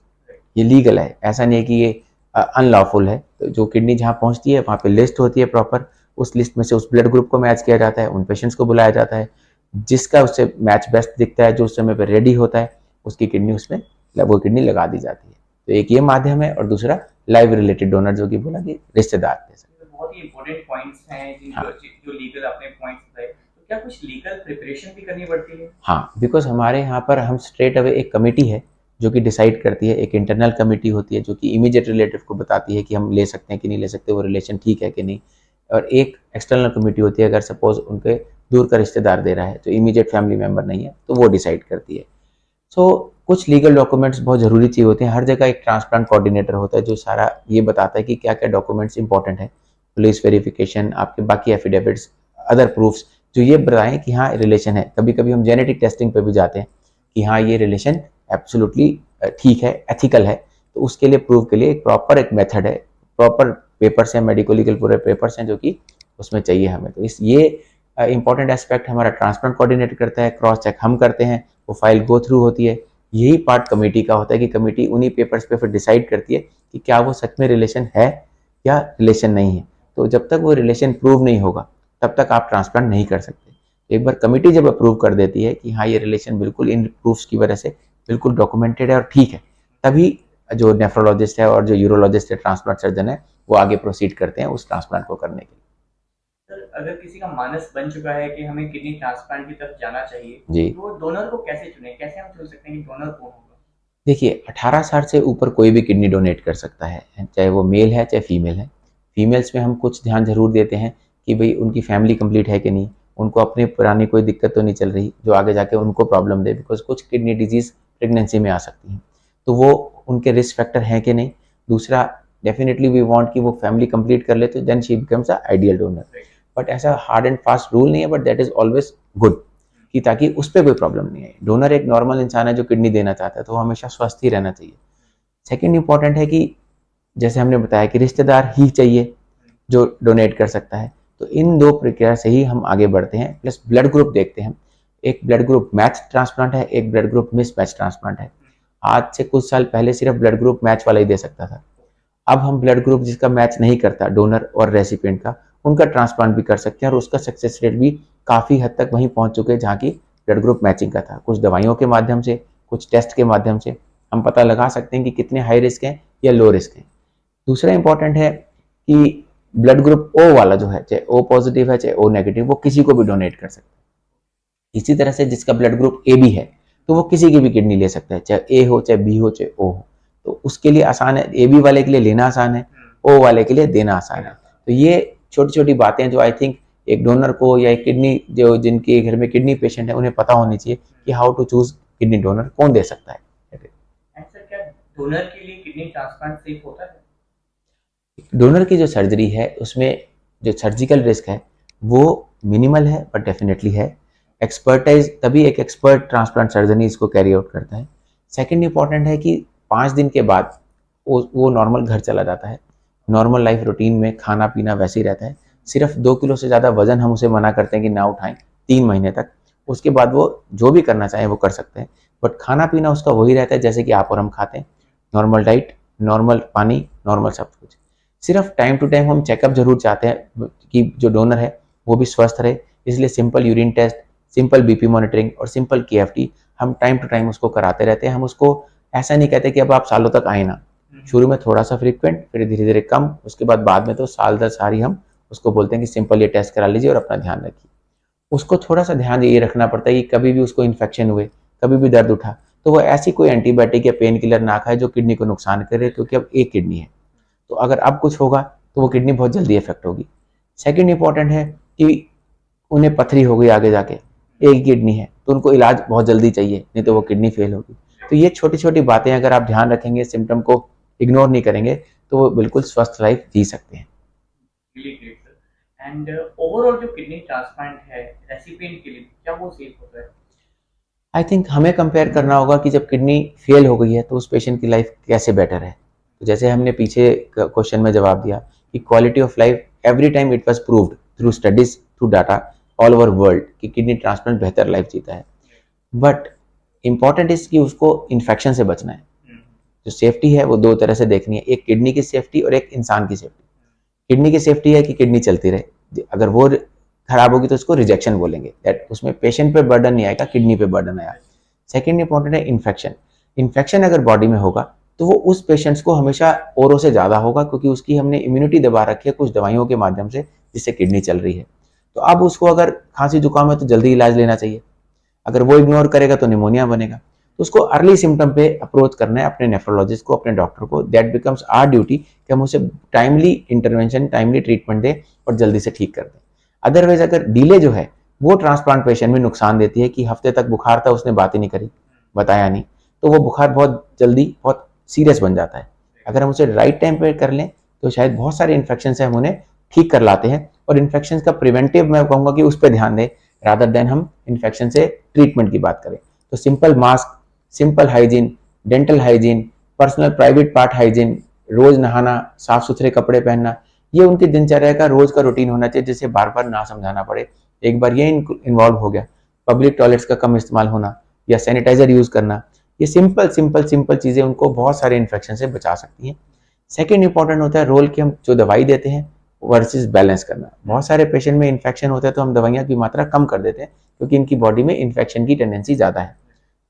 ये लीगल है, ऐसा नहीं है कि ये अनलॉफुल है। तो जो किडनी जहाँ पहुँचती है वहाँ पे लिस्ट होती है प्रॉपर, उस लिस्ट में से उस ब्लड ग्रुप को मैच किया जाता है, उन पेशेंट्स को बुलाया जाता है, जिसका उससे मैच बेस्ट दिखता है, जो उस समय पर रेडी होता है, उसकी किडनी उसमें वो किडनी लगा दी जाती है। तो एक ये माध्यम है, और दूसरा लाइव रिलेटेड डोनर, जो कि बोला कि रिश्तेदार थे। तो बहुत ही इंपॉर्टेंट पॉइंट्स हैं हाँ, जो लीगल आपने पॉइंट्स बताए। तो क्या कुछ लीगल प्रिपरेशन भी करनी पड़ती है? हाँ, बिकॉज हमारे यहाँ पर हम स्ट्रेट अवे एक कमेटी है जो कि डिसाइड करती है, एक इंटरनल कमेटी होती है जो कि इमीडिएट रिलेटिव को बताती है कि हम ले सकते हैं कि नहीं ले सकते, वो रिलेशन ठीक है कि नहीं, और एक एक्सटर्नल कमेटी होती है, अगर सपोज उनके दूर का रिश्तेदार दे रहा है, जो इमीडिएट फैमिली मेम्बर नहीं है, तो वो डिसाइड करती है। सो कुछ लीगल डॉक्यूमेंट्स बहुत ज़रूरी चीज़ होते हैं। हर जगह एक ट्रांसप्लांट कोऑर्डिनेटर होता है जो सारा ये बताता है कि क्या क्या डॉक्यूमेंट्स इंपॉर्टेंट है, पुलिस वेरिफिकेशन, आपके बाकी एफिडेविट्स, अदर प्रूफ्स, जो ये बताएं कि हाँ रिलेशन है। कभी कभी हम जेनेटिक टेस्टिंग पे भी जाते हैं कि हाँ ये रिलेशन एब्सोल्युटली ठीक है, एथिकल है, तो उसके लिए प्रूव के लिए एक प्रॉपर एक मेथड है, प्रॉपर पेपर्स हैं, मेडिको लीगल पूरे पेपर्स हैं जो कि उसमें चाहिए हमें। तो इस ये इंपॉर्टेंट एस्पेक्ट हमारा ट्रांसप्लांट कोऑर्डिनेटर करता है, क्रॉस चेक हम करते हैं, वो फाइल गो थ्रू होती है। यही पार्ट कमेटी का होता है कि कमेटी उन्हीं पेपर्स पे फिर डिसाइड करती है कि क्या वो सच में रिलेशन है या रिलेशन नहीं है। तो जब तक वो रिलेशन प्रूव नहीं होगा तब तक आप ट्रांसप्लांट नहीं कर सकते। एक बार कमेटी जब अप्रूव कर देती है कि हाँ ये रिलेशन बिल्कुल इन प्रूफ्स की वजह से बिल्कुल डॉक्यूमेंटेड है और ठीक है, तभी जो नेफ्रोलॉजिस्ट है और जो यूरोलॉजिस्ट है, ट्रांसप्लांट सर्जन है, वो आगे प्रोसीड करते हैं उस ट्रांसप्लांट को करने के लिए। सर अगर किसी का मानस बन चुका है कि हमें किडनी ट्रांसप्लांट की तरफ जाना चाहिए, जी, तो वो डोनर को कैसे चुने, कैसे हम चुन सकते हैं कि डोनर कौन होगा? देखिए 18 साल से ऊपर कोई भी किडनी डोनेट कर सकता है, चाहे वो मेल है चाहे फीमेल है। फीमेल्स में हम कुछ ध्यान जरूर देते हैं कि भाई उनकी फैमिली कंप्लीट है कि नहीं, उनको अपनी पुरानी कोई दिक्कत तो नहीं चल रही जो आगे जाके उनको प्रॉब्लम दे, बिकॉज कुछ किडनी डिजीज़ प्रेगनेंसी में आ सकती हैं, तो वो उनके रिस्क फैक्टर हैं कि नहीं। दूसरा, डेफिनेटली वी वांट कि वो फैमिली कंप्लीट कर ले, तो then she becomes a ideal donor. But ऐसा हार्ड एंड फास्ट रूल नहीं है, but that is always good कि ताकि उस पर कोई प्रॉब्लम नहीं आए। डोनर एक नॉर्मल इंसान है जो किडनी देना चाहता है, तो वो हमेशा स्वस्थ ही रहना चाहिए। सेकेंड इंपॉर्टेंट है कि जैसे हमने बताया कि रिश्तेदार ही चाहिए जो डोनेट कर सकता है, तो इन दो प्रक्रिया से ही हम आगे बढ़ते हैं। प्लस ब्लड ग्रुप देखते हैं, एक ब्लड ग्रुप मैच ट्रांसप्लांट है, एक blood group miss match transplant है। आज से कुछ साल पहले सिर्फ ब्लड ग्रुप मैच वाला ही दे सकता था, अब हम ब्लड ग्रुप जिसका मैच नहीं करता डोनर और रेसिपिएंट का, उनका ट्रांसप्लांट भी कर सकते हैं और उसका सक्सेस रेट भी काफ़ी हद तक वहीं पहुंच चुके हैं जहाँ की ब्लड ग्रुप मैचिंग का था। कुछ दवाइयों के माध्यम से, कुछ टेस्ट के माध्यम से हम पता लगा सकते हैं कि कितने हाई रिस्क हैं या लो रिस्क हैं। दूसरा इंपॉर्टेंट है कि ब्लड ग्रुप ओ वाला जो है, चाहे ओ पॉजिटिव है चाहे ओ नेगेटिव, वो किसी को भी डोनेट कर सकता है। इसी तरह से जिसका ब्लड ग्रुप ए बी है, तो वो किसी की भी किडनी ले सकता है, चाहे ए हो चाहे बी हो चाहे ओ हो। तो उसके लिए आसान है, ए बी वाले के लिए लेना आसान है, ओ वाले के लिए देना आसान है। तो ये छोटी छोटी बातें जो आई थिंक एक डोनर को या एक किडनी जो जिनके घर में किडनी पेशेंट है उन्हें पता होनी चाहिए कि how to choose kidney donor, कौन दे सकता है। सर, क्या डोनर के लिए किडनी ट्रांसप्लांट सेफ होता है? डोनर की जो सर्जरी है उसमें जो सर्जिकल रिस्क है वो मिनिमल है, पर डेफिनेटली है। एक्सपर्टाइज तभी एक एक्सपर्ट ट्रांसप्लांट सर्जन ही इसको कैरी आउट करता है। सेकंड इंपॉर्टेंट है कि 5 दिन के बाद वो नॉर्मल घर चला जाता है, नॉर्मल लाइफ रूटीन में खाना पीना वैसे ही रहता है। सिर्फ 2 किलो से ज़्यादा वजन हम उसे मना करते हैं कि ना उठाएं 3 महीने तक। उसके बाद वो जो भी करना चाहें वो कर सकते हैं, बट खाना पीना उसका वही रहता है जैसे कि आप और हम खाते हैं, नॉर्मल डाइट, नॉर्मल पानी, नॉर्मल सब कुछ। सिर्फ टाइम टू टाइम हम चेकअप जरूर चाहते हैं कि जो डोनर है वो भी स्वस्थ रहे, इसलिए simple urine test, simple BP monitoring और सिंपल केएफटी हम टाइम टू टाइम उसको कराते रहते हैं। हम उसको ऐसा नहीं कहते कि अब आप सालों तक आए ना, शुरू में थोड़ा सा फ्रीक्वेंट, फिर धीरे धीरे कम, उसके बाद में तो साल दर साल ही हम उसको बोलते हैं कि सिंपल ये टेस्ट करा लीजिए और अपना ध्यान रखिए। उसको थोड़ा सा ध्यान ये रखना पड़ता है कि कभी भी उसको इन्फेक्शन हुए, कभी भी दर्द उठा, तो वो ऐसी कोई एंटीबायोटिक या पेन किलर ना खाए जो किडनी को नुकसान करे, क्योंकि अब एक किडनी है, तो अगर अब कुछ होगा तो वो किडनी बहुत जल्दी इफेक्ट होगी। सेकंड इंपॉर्टेंट है कि उन्हें पथरी हो गई आगे जाके, एक किडनी है तो उनको इलाज बहुत जल्दी चाहिए, नहीं तो वो किडनी फेल होगी। तो ये छोटी छोटी बातें अगर आप ध्यान रखेंगे, सिम्टम को इग्नोर नहीं करेंगे, तो वो बिल्कुल स्वस्थ लाइफ जी सकते हैं। एंड ओवरऑल जो किडनी ट्रांसप्लांट है रेसिपिएंट के लिए, क्या वो सेफ होता है? आई थिंक हमें कंपेयर करना होगा कि जब किडनी फेल हो गई है तो उस पेशेंट की लाइफ कैसे बेटर है। तो जैसे हमने पीछे क्वेश्चन में जवाब दिया कि quality of life every time it was proved through studies, through data all over world कि किडनी ट्रांसप्लांट बेहतर लाइफ जीता है। बट इंपॉर्टेंट इज कि उसको इन्फेक्शन से बचना है। जो सेफ्टी है वो 2 तरह से देखनी है, एक किडनी की सेफ्टी और एक इंसान की सेफ्टी। किडनी की सेफ्टी है कि किडनी चलती रहे, अगर वो खराब होगी तो उसको रिजेक्शन बोलेंगे, दैट उसमें पेशेंट पे बर्डन नहीं आएगा, किडनी पे बर्डन आया। सेकेंड इंपॉर्टेंट है इन्फेक्शन। इन्फेक्शन अगर बॉडी में होगा तो वो उस पेशेंट्स को हमेशा औरों से ज़्यादा होगा, क्योंकि उसकी हमने इम्यूनिटी दबा रखी है कुछ दवाइयों के माध्यम से जिससे किडनी चल रही है। तो अब उसको अगर खांसी जुकाम है तो जल्दी इलाज लेना चाहिए, अगर वो इग्नोर करेगा तो निमोनिया बनेगा। तो उसको अर्ली सिम्टम पे अप्रोच करना है अपने नेफ्रोलॉजिस्ट को, अपने डॉक्टर को। दैट बिकम्स आवर ड्यूटी कि हम उसे टाइमली इंटरवेंशन, टाइमली ट्रीटमेंट दें और जल्दी से ठीक कर दें। अदरवाइज अगर डिले जो है वो ट्रांसप्लांट पेशेंट में नुकसान देती है कि हफ्ते तक बुखार था, उसने बात ही नहीं करी, बताया नहीं, तो वो बुखार बहुत जल्दी बहुत सीरियस बन जाता है। अगर हम उसे राइट टाइम पे कर लें तो शायद बहुत सारे इन्फेक्शन से हम उन्हें ठीक कर लाते हैं। और इन्फेक्शन का प्रिवेंटिव मैं कहूँगा कि उस पर ध्यान दें रादर देन हम इन्फेक्शन से ट्रीटमेंट की बात करें। तो simple mask, simple hygiene, dental hygiene, personal private part hygiene, रोज नहाना, साफ सुथरे कपड़े पहनना, ये उनकी दिनचर्या का रोज का रूटीन होना चाहिए जिसे बार बार ना समझाना पड़े। एक बार ये इन्वॉल्व हो गया, पब्लिक टॉयलेट्स का कम इस्तेमाल होना या सैनिटाइजर यूज करना, ये सिंपल सिंपल सिंपल चीजें उनको बहुत सारे इन्फेक्शन से बचा सकती हैं। सेकेंड इंपॉर्टेंट होता है रोल कि हम जो दवाई देते हैं वर्सेस बैलेंस करना। बहुत सारे पेशेंट में इन्फेक्शन होता है तो हम दवाइयाँ की मात्रा कम कर देते हैं क्योंकि इनकी बॉडी में इन्फेक्शन की टेंडेंसी ज़्यादा है।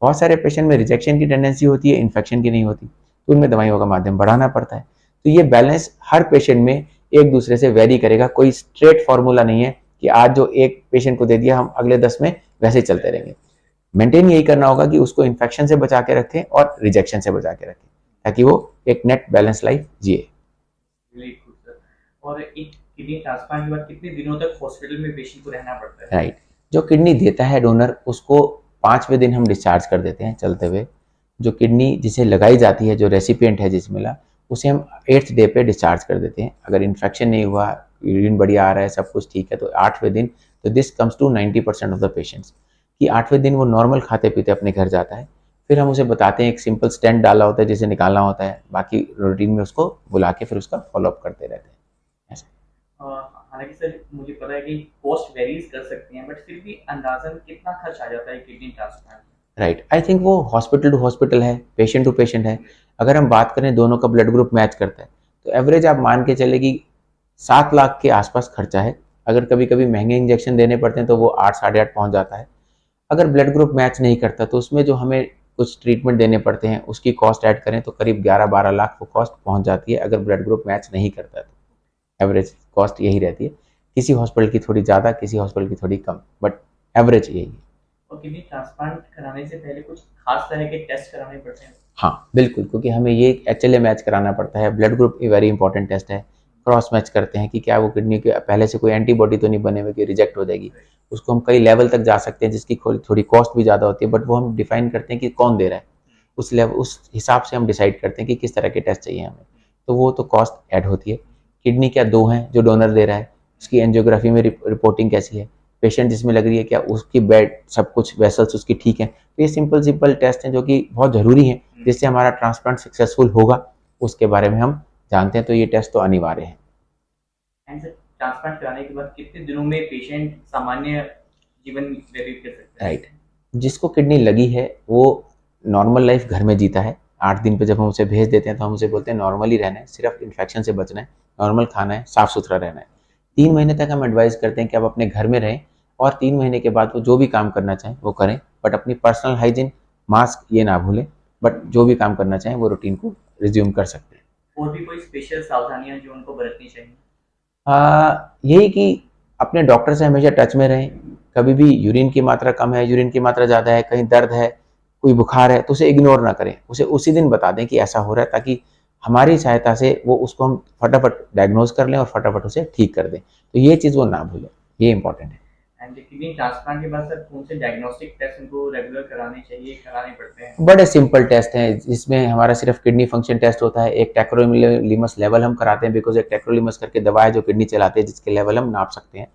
बहुत सारे पेशेंट में रिजेक्शन की टेंडेंसी होती है, इन्फेक्शन की नहीं होती, तो उनमें दवाइयों का माध्यम बढ़ाना पड़ता है। तो ये बैलेंस हर पेशेंट में एक दूसरे से वेरी करेगा, कोई स्ट्रेट फॉर्मूला नहीं है कि आज जो एक पेशेंट को दे दिया हम अगले 10 में वैसे चलते रहेंगे। मेंटेन यही करना होगा कि उसको इन्फेक्शन से बचा के रखें और रिजेक्शन से बचा के रखें ताकि वो एक नेट बैलेंस लाइफ जिए। और एक किडनी ट्रांसप्लांट के बाद कितने दिनों तक हॉस्पिटल में पेशेंट को रहना पड़ता है? राइट, जो किडनी देता है डोनर उसको 5वें दिन हम डिस्चार्ज कर देते हैं चलते हुए। जो किडनी जिसे लगाई जाती है, जो रेसिपिएंट है जिसमें मिला, उसे हम 8th डे पे डिस्चार्ज कर देते हैं। अगर इन्फेक्शन नहीं हुआ, यूरिन बढ़िया आ रहा है, सब कुछ ठीक है, तो 8वें दिन, तो this comes to 90% of the patients. कि 8वें दिन वो नॉर्मल खाते पीते अपने घर जाता है। फिर हम उसे बताते हैं, एक सिंपल स्टेंट डाला होता है जिसे निकालना होता है, बाकी रूटीन में उसको बुला के फिर उसका फॉलोअप करते रहते हैं ऐसा। हालांकि सर मुझे पता है कि कॉस्ट वेरीज कर सकती हैं, बट फिर भी अंदाजन कितना खर्च आ जाता है kidney transplant? Right, I think वो हॉस्पिटल टू हॉस्पिटल है, पेशेंट टू पेशेंट है। अगर हम बात करें दोनों का ब्लड ग्रुप मैच करता है तो एवरेज आप मान के चले कि 7 लाख के आसपास खर्चा है। अगर कभी कभी महंगे इंजेक्शन देने पड़ते हैं तो वो 8 साढ़े 8 पहुंच जाता है। अगर ब्लड ग्रुप मैच नहीं करता तो उसमें जो हमें कुछ ट्रीटमेंट देने पड़ते हैं उसकी कॉस्ट ऐड करें तो करीब 11-12 लाख वो कॉस्ट पहुंच जाती है अगर ब्लड ग्रुप मैच नहीं करता है तो। एवरेज कॉस्ट यही रहती है, किसी हॉस्पिटल की थोड़ी ज़्यादा, किसी हॉस्पिटल की थोड़ी कम, बट एवरेज यही है। और किडनी ट्रांसप्लांट कराने से पहले कुछ खास तरह के टेस्ट कराने पड़ते हैं? हाँ बिल्कुल, क्योंकि हमें ये HLA मैच कराना पड़ता है, blood group very important test है। क्रॉस मैच करते हैं कि क्या वो किडनी के पहले से कोई एंटीबॉडी तो नहीं बने हुए कि रिजेक्ट हो जाएगी। उसको हम कई लेवल तक जा सकते हैं जिसकी थोड़ी कॉस्ट भी ज़्यादा होती है, बट वो हम डिफाइन करते हैं कि कौन दे रहा है। उस लेवल उस हिसाब से हम डिसाइड करते हैं कि किस तरह के टेस्ट चाहिए हमें, तो वो तो कॉस्ट ऐड होती है। किडनी क्या 2 हैं जो डोनर दे रहा है, उसकी एंजियोग्राफी में रिपोर्टिंग कैसी है, पेशेंट जिसमें लग रही है क्या उसकी बेड सब कुछ वेसल्स उसकी ठीक है। तो ये सिंपल टेस्ट हैं जो कि बहुत ज़रूरी हैं जिससे हमारा ट्रांसप्लांट सक्सेसफुल होगा, उसके बारे में हम जानते हैं। तो ये टेस्ट तो अनिवार्य है। एंड सर ट्रांसप्लांट कराने के बाद कितने दिनों में पेशेंट सामान्य जीवन व्यतीत कर सकता है? राइट, जिसको किडनी लगी है वो नॉर्मल लाइफ घर में जीता है। 8 दिन पे जब हम उसे भेज देते हैं तो हम उसे बोलते हैं नॉर्मली रहना है, सिर्फ इन्फेक्शन से बचना है, नॉर्मल खाना है, साफ सुथरा रहना है। 3 महीने तक हम एडवाइस करते हैं कि आप अपने घर में रहें और 3 महीने के बाद वो जो भी काम करना चाहें वो करें, बट अपनी पर्सनल हाइजीन, मास्क ये ना भूलें, बट जो भी काम करना चाहें वो रूटीन को रिज्यूम कर सकते हैं। और भी कोई स्पेशल सावधानियां जो उनको बरतनी चाहिए? यही कि अपने डॉक्टर से हमेशा टच में रहें। कभी भी यूरिन की मात्रा कम है, यूरिन की मात्रा ज़्यादा है, कहीं दर्द है, कोई बुखार है तो उसे इग्नोर ना करें, उसे उसी दिन बता दें कि ऐसा हो रहा है, ताकि हमारी सहायता से वो उसको हम फटाफट डायग्नोज कर लें और फटाफट उसे ठीक कर दें। तो ये चीज़ वो ना भूलें, ये इंपॉर्टेंट है। एंड किडनी ट्रांसप्लांट के बाद सर कौन से डायग्नोस्टिक टेस्ट उनको रेगुलर कराने चाहिए, कराने पड़ते हैं? बड़े सिंपल टेस्ट हैं जिसमें हमारा सिर्फ किडनी फंक्शन टेस्ट होता है। एक टेक्रोलिमस लेवल हम कराते हैं, बिकॉज एक टेक्रोलिमस करके दवा है जो किडनी चलाते हैं जिसके लेवल हम नाप सकते हैं,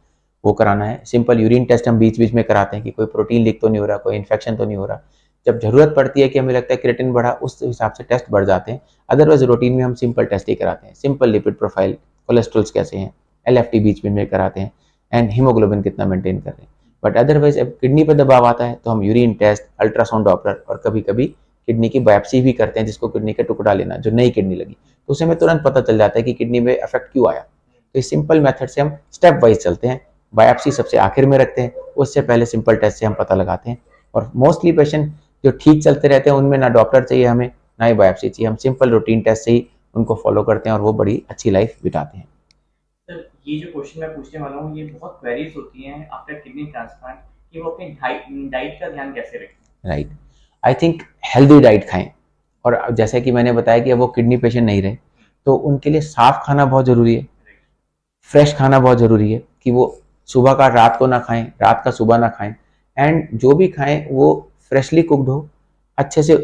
वो कराना है। सिंपल यूरिन टेस्ट हम बीच बीच में कराते हैं कि कोई प्रोटीन लीक तो नहीं हो रहा, कोई इन्फेक्शन तो नहीं हो रहा। जब जरूरत पड़ती है कि हमें लगता है क्रिएटिन बढ़ा, उस हिसाब से टेस्ट बढ़ जाते हैं। अदरवाइज रूटीन में हम सिंपल टेस्ट ही कराते हैं, सिंपल लिपिड प्रोफाइल, कोलेस्ट्रॉल्स कैसे हैं, LFT बीच में कराते हैं, एंड हीमोग्लोबिन कितना मेंटेन कर रहे हैं। बट अदरवाइज अब किडनी पर दबाव आता है तो हम यूरिन टेस्ट, अल्ट्रासाउंड डॉपलर और कभी कभी किडनी की बायोप्सी भी करते हैं, जिसको किडनी का टुकड़ा लेना, जो नई किडनी लगी, तो उसे हमें तुरंत पता चल जाता है कि किडनी में इफेक्ट क्यों आया। तो इस सिंपल मेथड से हम स्टेप वाइज चलते हैं, बायोप्सी सबसे आखिर में रखते हैं, उससे पहले सिंपल टेस्ट से हम पता लगाते हैं। और मोस्टली पेशेंट जो ठीक चलते रहते हैं उनमें ना डॉक्टर चाहिए हमें, ना ही बायोप्सी चाहिए, हम सिंपल रूटीन टेस्ट से ही उनको फॉलो करते हैं और वो बड़ी अच्छी लाइफ बिताते हैं। सर ये जो क्वेश्चन मैं पूछने वाला हूँ ये बहुत क्वेरीज होती हैं आफ्टर किडनी ट्रांसप्लांट कि वो अपनी डाइट का ध्यान कैसे रखें? Right, I think healthy diet खाएं। और जैसे कि मैंने बताया कि अब वो किडनी पेशेंट नहीं रहे तो उनके लिए साफ खाना बहुत ज़रूरी है, फ्रेश खाना बहुत ज़रूरी है कि वो सुबह का रात को ना खाएं, रात का सुबह ना खाएं, एंड जो भी खाएं वो फ्रेशली कुकड हो, अच्छे से।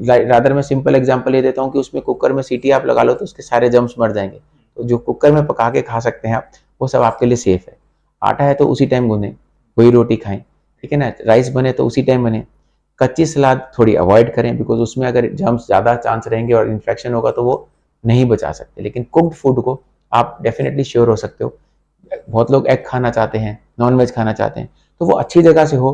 रादर मैं सिंपल एग्जांपल ये देता हूँ कि उसमें कुकर में सीटी आप लगा लो तो उसके सारे जर्म्स मर जाएंगे। तो जो कुकर में पका के खा सकते हैं आप, वो सब आपके लिए सेफ है। आटा है तो उसी टाइम गूंदें, वही रोटी खाएं, ठीक है ना। राइस बने तो उसी टाइम बने। कच्ची सलाद थोड़ी अवॉइड करें, बिकॉज उसमें अगर जर्म्स ज़्यादा चांस रहेंगे और इन्फेक्शन होगा तो वो नहीं बचा सकते। लेकिन कुक्ड फूड को आप डेफिनेटली श्योर हो सकते हो। बहुत लोग एग खाना चाहते हैं, नॉन वेज खाना चाहते हैं, तो वो अच्छी जगह से हो,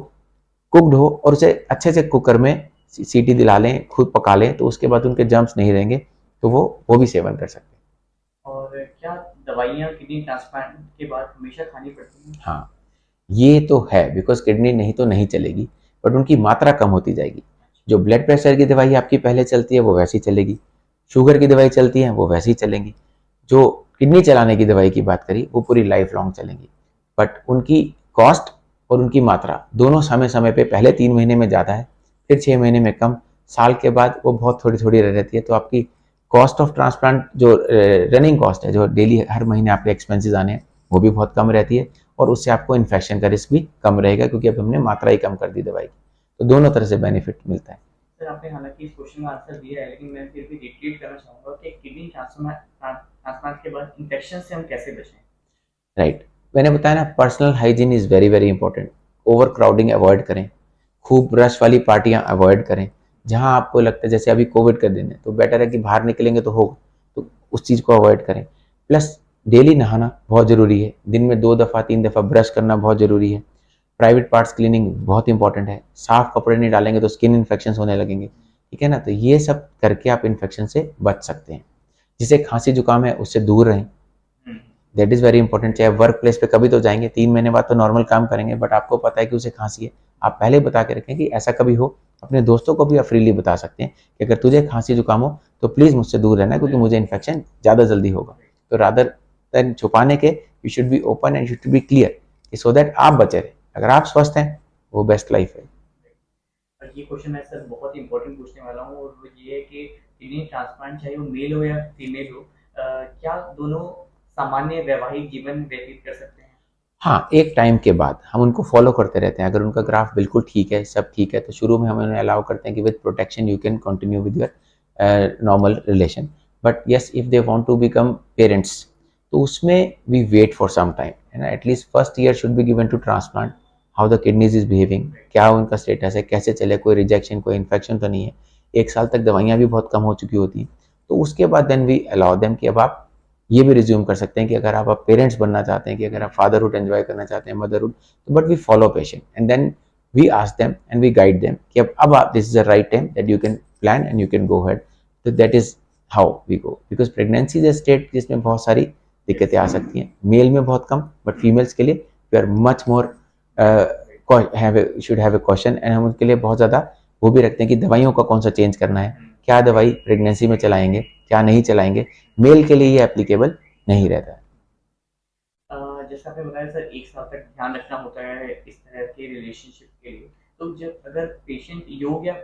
कुक्ड हो, और उसे अच्छे से कुकर में सीटी दिला लें, खुद पका लें, तो उसके बाद उनके जर्म्स नहीं रहेंगे, तो वो भी सेवन कर सकते हैं। और क्या दवाइयाँ किडनी ट्रांसप्लांट के बाद हमेशा खानी पड़ती हैं? हाँ, ये तो है, बिकॉज किडनी नहीं तो नहीं चलेगी, बट उनकी मात्रा कम होती जाएगी। जो ब्लड प्रेशर की दवाई आपकी पहले चलती है वो वैसी चलेगी, शुगर की दवाई चलती है वो वैसी चलेंगी। जो किडनी चलाने की दवाई की बात करी वो पूरी लाइफ लॉन्ग चलेंगी, बट उनकी कॉस्ट और उनकी मात्रा दोनों समय समय पे पहले 3 महीने में ज़्यादा है, फिर 6 महीने में कम, साल के बाद वो बहुत थोड़ी थोड़ी रह रहती है। तो आपकी कॉस्ट ऑफ ट्रांसप्लांट जो रनिंग कॉस्ट है, जो डेली हर महीने आपके एक्सपेंसेस आने हैं, वो भी बहुत कम रहती है, और उससे आपको इन्फेक्शन का रिस्क भी कम रहेगा, क्योंकि अब हमने मात्रा ही कम कर दी दवाई की। तो दोनों तरह से बेनिफिट मिलता है। सर आपने हालांकि इस क्वेश्चन का आंसर दिया है, लेकिन मैं फिर भी रिपीट करना चाहूँगा कि किडनी ट्रांसप्लांट के बाद इन्फेक्शन से हम कैसे बचें? राइट, मैंने बताया ना, personal hygiene is very very important. Over crowding avoid करें, खूब रश वाली पार्टियां अवॉइड करें। जहां आपको लगता है जैसे अभी कोविड के दिन है तो बेटर है कि बाहर निकलेंगे तो हो, तो उस चीज़ को अवॉइड करें। प्लस डेली नहाना बहुत ज़रूरी है, दिन में 2 दफ़ा 3 दफ़ा ब्रश करना बहुत ज़रूरी है। प्राइवेट पार्ट्स क्लीनिंग बहुत इंपॉर्टेंट है, साफ कपड़े नहीं डालेंगे तो स्किन इन्फेक्शन होने लगेंगे, ठीक है ना। तो ये सब करके आप इन्फेक्शन से बच सकते हैं। जिसे खांसी जुकाम है उससे दूर रहें, दैट इज़ वेरी इंपॉर्टेंट। चाहे वर्क प्लेस पे कभी तो जाएंगे, 3 महीने बाद तो नॉर्मल काम करेंगे, बट आपको पता है कि उसे खांसी है, आप पहले बता के रखें कि ऐसा कभी हो। अपने दोस्तों को भी आप फ्रीली बता सकते हैं कि अगर तुझे खांसी जुकाम हो तो प्लीज़ मुझसे दूर रहना, क्योंकि मुझे इन्फेक्शन ज़्यादा जल्दी होगा। तो रादर देन छुपाने के, you should be open and you should be clear, so that आप बचे रहें। अगर आप स्वस्थ हैं वो बेस्ट लाइफ है। और ये क्वेश्चन मैं सर बहुत ही इंपॉर्टेंट पूछने वाला हूँ, और वो ये है कि किडनी ट्रांसप्लांट चाहे वो मेल हो या फीमेल हो, क्या दोनों सामान्य वैवाहिक जीवन व्यतीत कर सकते हैं? हाँ, एक टाइम के बाद हम उनको फॉलो करते रहते हैं। अगर उनका ग्राफ बिल्कुल ठीक है, सब ठीक है, तो शुरू में हम उन्हें अलाउ करते हैं कि with protection you can continue with your normal relation. But yes, if they want to become parents, तो उसमें we wait for some time, है ना। At least first year should be given to transplant, how the kidneys is behaving, क्या उनका status है, कैसे चले, कोई रिजेक्शन कोई इन्फेक्शन तो नहीं है। 1 साल तक दवाइयाँ भी बहुत कम हो चुकी होती हैं। तो उसके बाद देन वी अलाउ देम कि अब आप ये भी रिज्यूम कर सकते हैं कि अगर आप पेरेंट्स बनना चाहते हैं, कि अगर आप फादरहुड एंजॉय करना चाहते हैं, मदरहुड, तो but we follow patient and then we ask them and we guide them कि अब आप this is the right time that you can plan and you can go head. तो that is how we go, because pregnancy is a state जिसमें बहुत सारी दिक्कतें आ सकती हैं। मेल में बहुत कम, बट फीमेल्स के लिए we are much more should have a question, and हम उनके लिए बहुत ज़्यादा वो भी रखते हैं कि दवाइयों का कौन सा चेंज करना है, क्या दवाई प्रेगनेंसी में चलाएंगे, क्या नहीं चलाएंगे। मेल के लिए ये एप्लीकेबल नहीं रहता है। जैसा आपने बताया सर, 1 साल तक ध्यान रखना होता है इस तरह के रिलेशनशिप के लिए। तो जब अगर पेशेंट योग या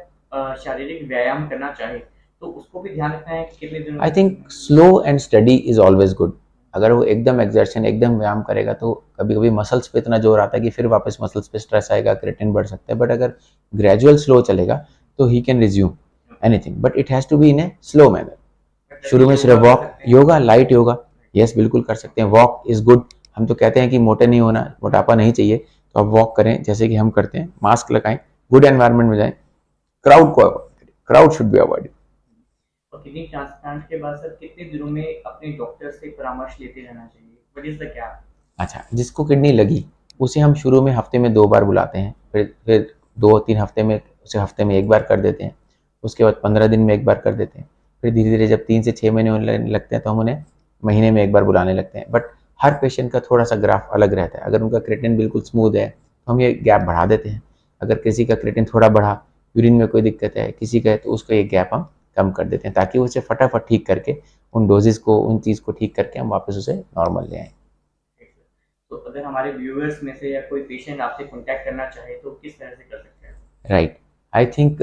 शारीरिक व्यायाम करना चाहे, तो उसको भी ध्यान रखना है कि कितने दिन। I think slow and study is always good. अगर वो एकदम एक्सर्शन एकदम व्यायाम करेगा तो कभी कभी मसल्स पे इतना जोर आता है कि फिर वापस मसल्स पे स्ट्रेस आएगा, क्रिएटिन बढ़ सकता है। बट अगर ग्रेजुअल स्लो चलेगा तो he can resume anything, but it has to be in a slow manner. शुरू में सिर्फ walk, yoga, light yoga, yes बिल्कुल कर सकते हैं। Walk is good. हम तो कहते हैं कि मोटे नहीं होना, मोटापा नहीं चाहिए, तो आप वॉक करें जैसे कि हम करते हैं, मास्क लगाएं, गुड एनवायरनमेंट में जाएं, क्राउड को अवॉइड करें, क्राउड शुड बी अवॉइड। और किडनी ट्रांसप्लांट के बाद सर कितने दिनों में अपने डॉक्टर से परामर्श लेते रहना चाहिए? What is the gap? अच्छा, जिसको किडनी लगी उसे हम शुरू में हफ्ते में 2 बार बुलाते हैं, फिर 2-3 हफ्ते में उसे हफ्ते में 1 बार कर देते हैं, उसके बाद 15 दिन में 1 बार कर देते हैं, फिर धीरे धीरे जब 3 से 6 महीने होने लगते हैं तो हम उन्हें महीने में 1 बार बुलाने लगते हैं। बट हर पेशेंट का थोड़ा सा ग्राफ अलग रहता है। अगर उनका क्रिएटिन बिल्कुल स्मूथ है तो हम ये गैप बढ़ा देते हैं। अगर किसी का क्रिएटिन थोड़ा बढ़ा, यूरिन में कोई दिक्कत है किसी का है, तो उसको ये गैप हम कम कर देते हैं, ताकि उसे फटाफट ठीक करके उन डोजेज़ को, उन चीज़ को ठीक करके हम वापस उसे नॉर्मल ले आएँ। तो अगर हमारे व्यूअर्स में से या कोई पेशेंट आपसे कांटेक्ट करना चाहे तो किस तरह से कर सकते हैं? Right, I think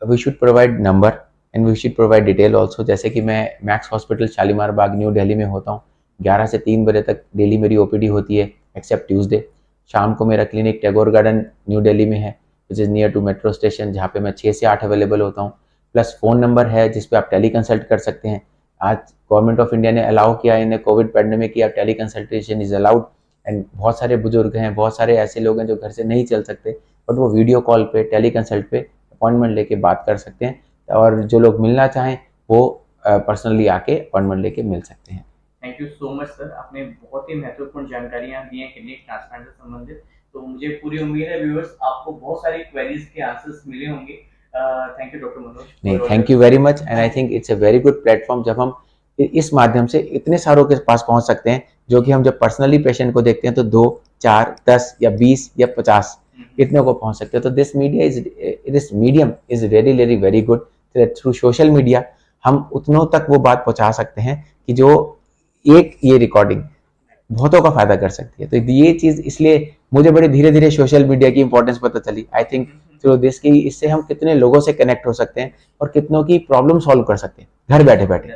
we should provide number and we should provide detail also. जैसे कि मैं Max hospital Shalimar Bagh New Delhi में होता हूँ, 11 से 3 बजे तक डेली मेरी ओपीडी होती है एक्सेप्ट ट्यूसडे। शाम को मेरा clinic Tagore Garden New Delhi में है, which is near to metro station, जहाँ पे मैं 6 से 8 अवेलेबल होता हूँ। प्लस फ़ोन नंबर है जिस पे आप टेली कंसल्ट कर सकते हैं। आज गवर्नमेंट ऑफ इंडिया ने अलाउ किया इन कोविड पैंडेमिक कि आप tele consultation is allowed, and बहुत सारे बुजुर्ग हैं, बहुत सारे ऐसे लोग हैं जो घर से नहीं चल सकते, बट वो वीडियो कॉल पे, टेली कंसल्ट पे अपॉइंटमेंट लेके बात कर सकते हैं, और जो लोग मिलना चाहें वो पर्सनली आके अपॉइंटमेंट लेके मिल सकते हैं। Thank you so much sir, आपने बहुत ही महत्वपूर्ण जानकारियां दी हैं किडनी ट्रांसप्लांट से संबंधित। तो मुझे पूरी उम्मीद है व्यूअर्स आपको बहुत सारी क्वेरीज के आंसर्स मिले होंगे। Thank you doctor Manoj. नहीं, thank you very much, and I think it's a very good platform जब हम इस माध्यम से इतने सारों के पास पहुंच सकते हैं, जो कि हम जब पर्सनली पेशेंट को देखते हैं तो 2, 4, 10 या 20 या 50 इतने को पहुंच सकते हैं। तो this medium is really very good. Through social media हम उतनों तक वो बात पहुंचा सकते हैं कि जो एक ये रिकॉर्डिंग बहुतों का फायदा कर सकती है। तो ये चीज इसलिए मुझे बड़े धीरे धीरे सोशल मीडिया की इंपॉर्टेंस पता चली। आई थिंक थ्रू दिस की इससे हम कितने लोगों से कनेक्ट हो सकते हैं और कितनों की प्रॉब्लम सॉल्व कर सकते हैं घर बैठे बैठे।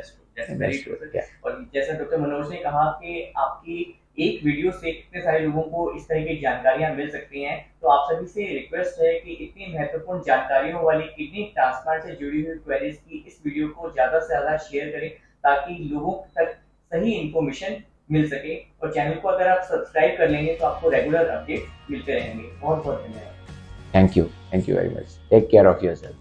और जैसा डॉक्टर मनोज ने कहा कि आपकी एक वीडियो से कितने सारे लोगों को इस तरह की जानकारियां मिल सकती हैं, तो आप सभी से रिक्वेस्ट है कि इतनी महत्वपूर्ण जानकारियों वाली किडनी ट्रांसप्लांट से जुड़ी हुई क्वेरीज की इस वीडियो को ज्यादा से ज्यादा शेयर करें, ताकि लोगों तक सही इंफॉर्मेशन मिल सके। और चैनल को अगर आप सब्सक्राइब कर लेंगे तो आपको रेगुलर अपडेट मिलते रहेंगे। बहुत बहुत धन्यवाद। Thank you very much, take care of yourself.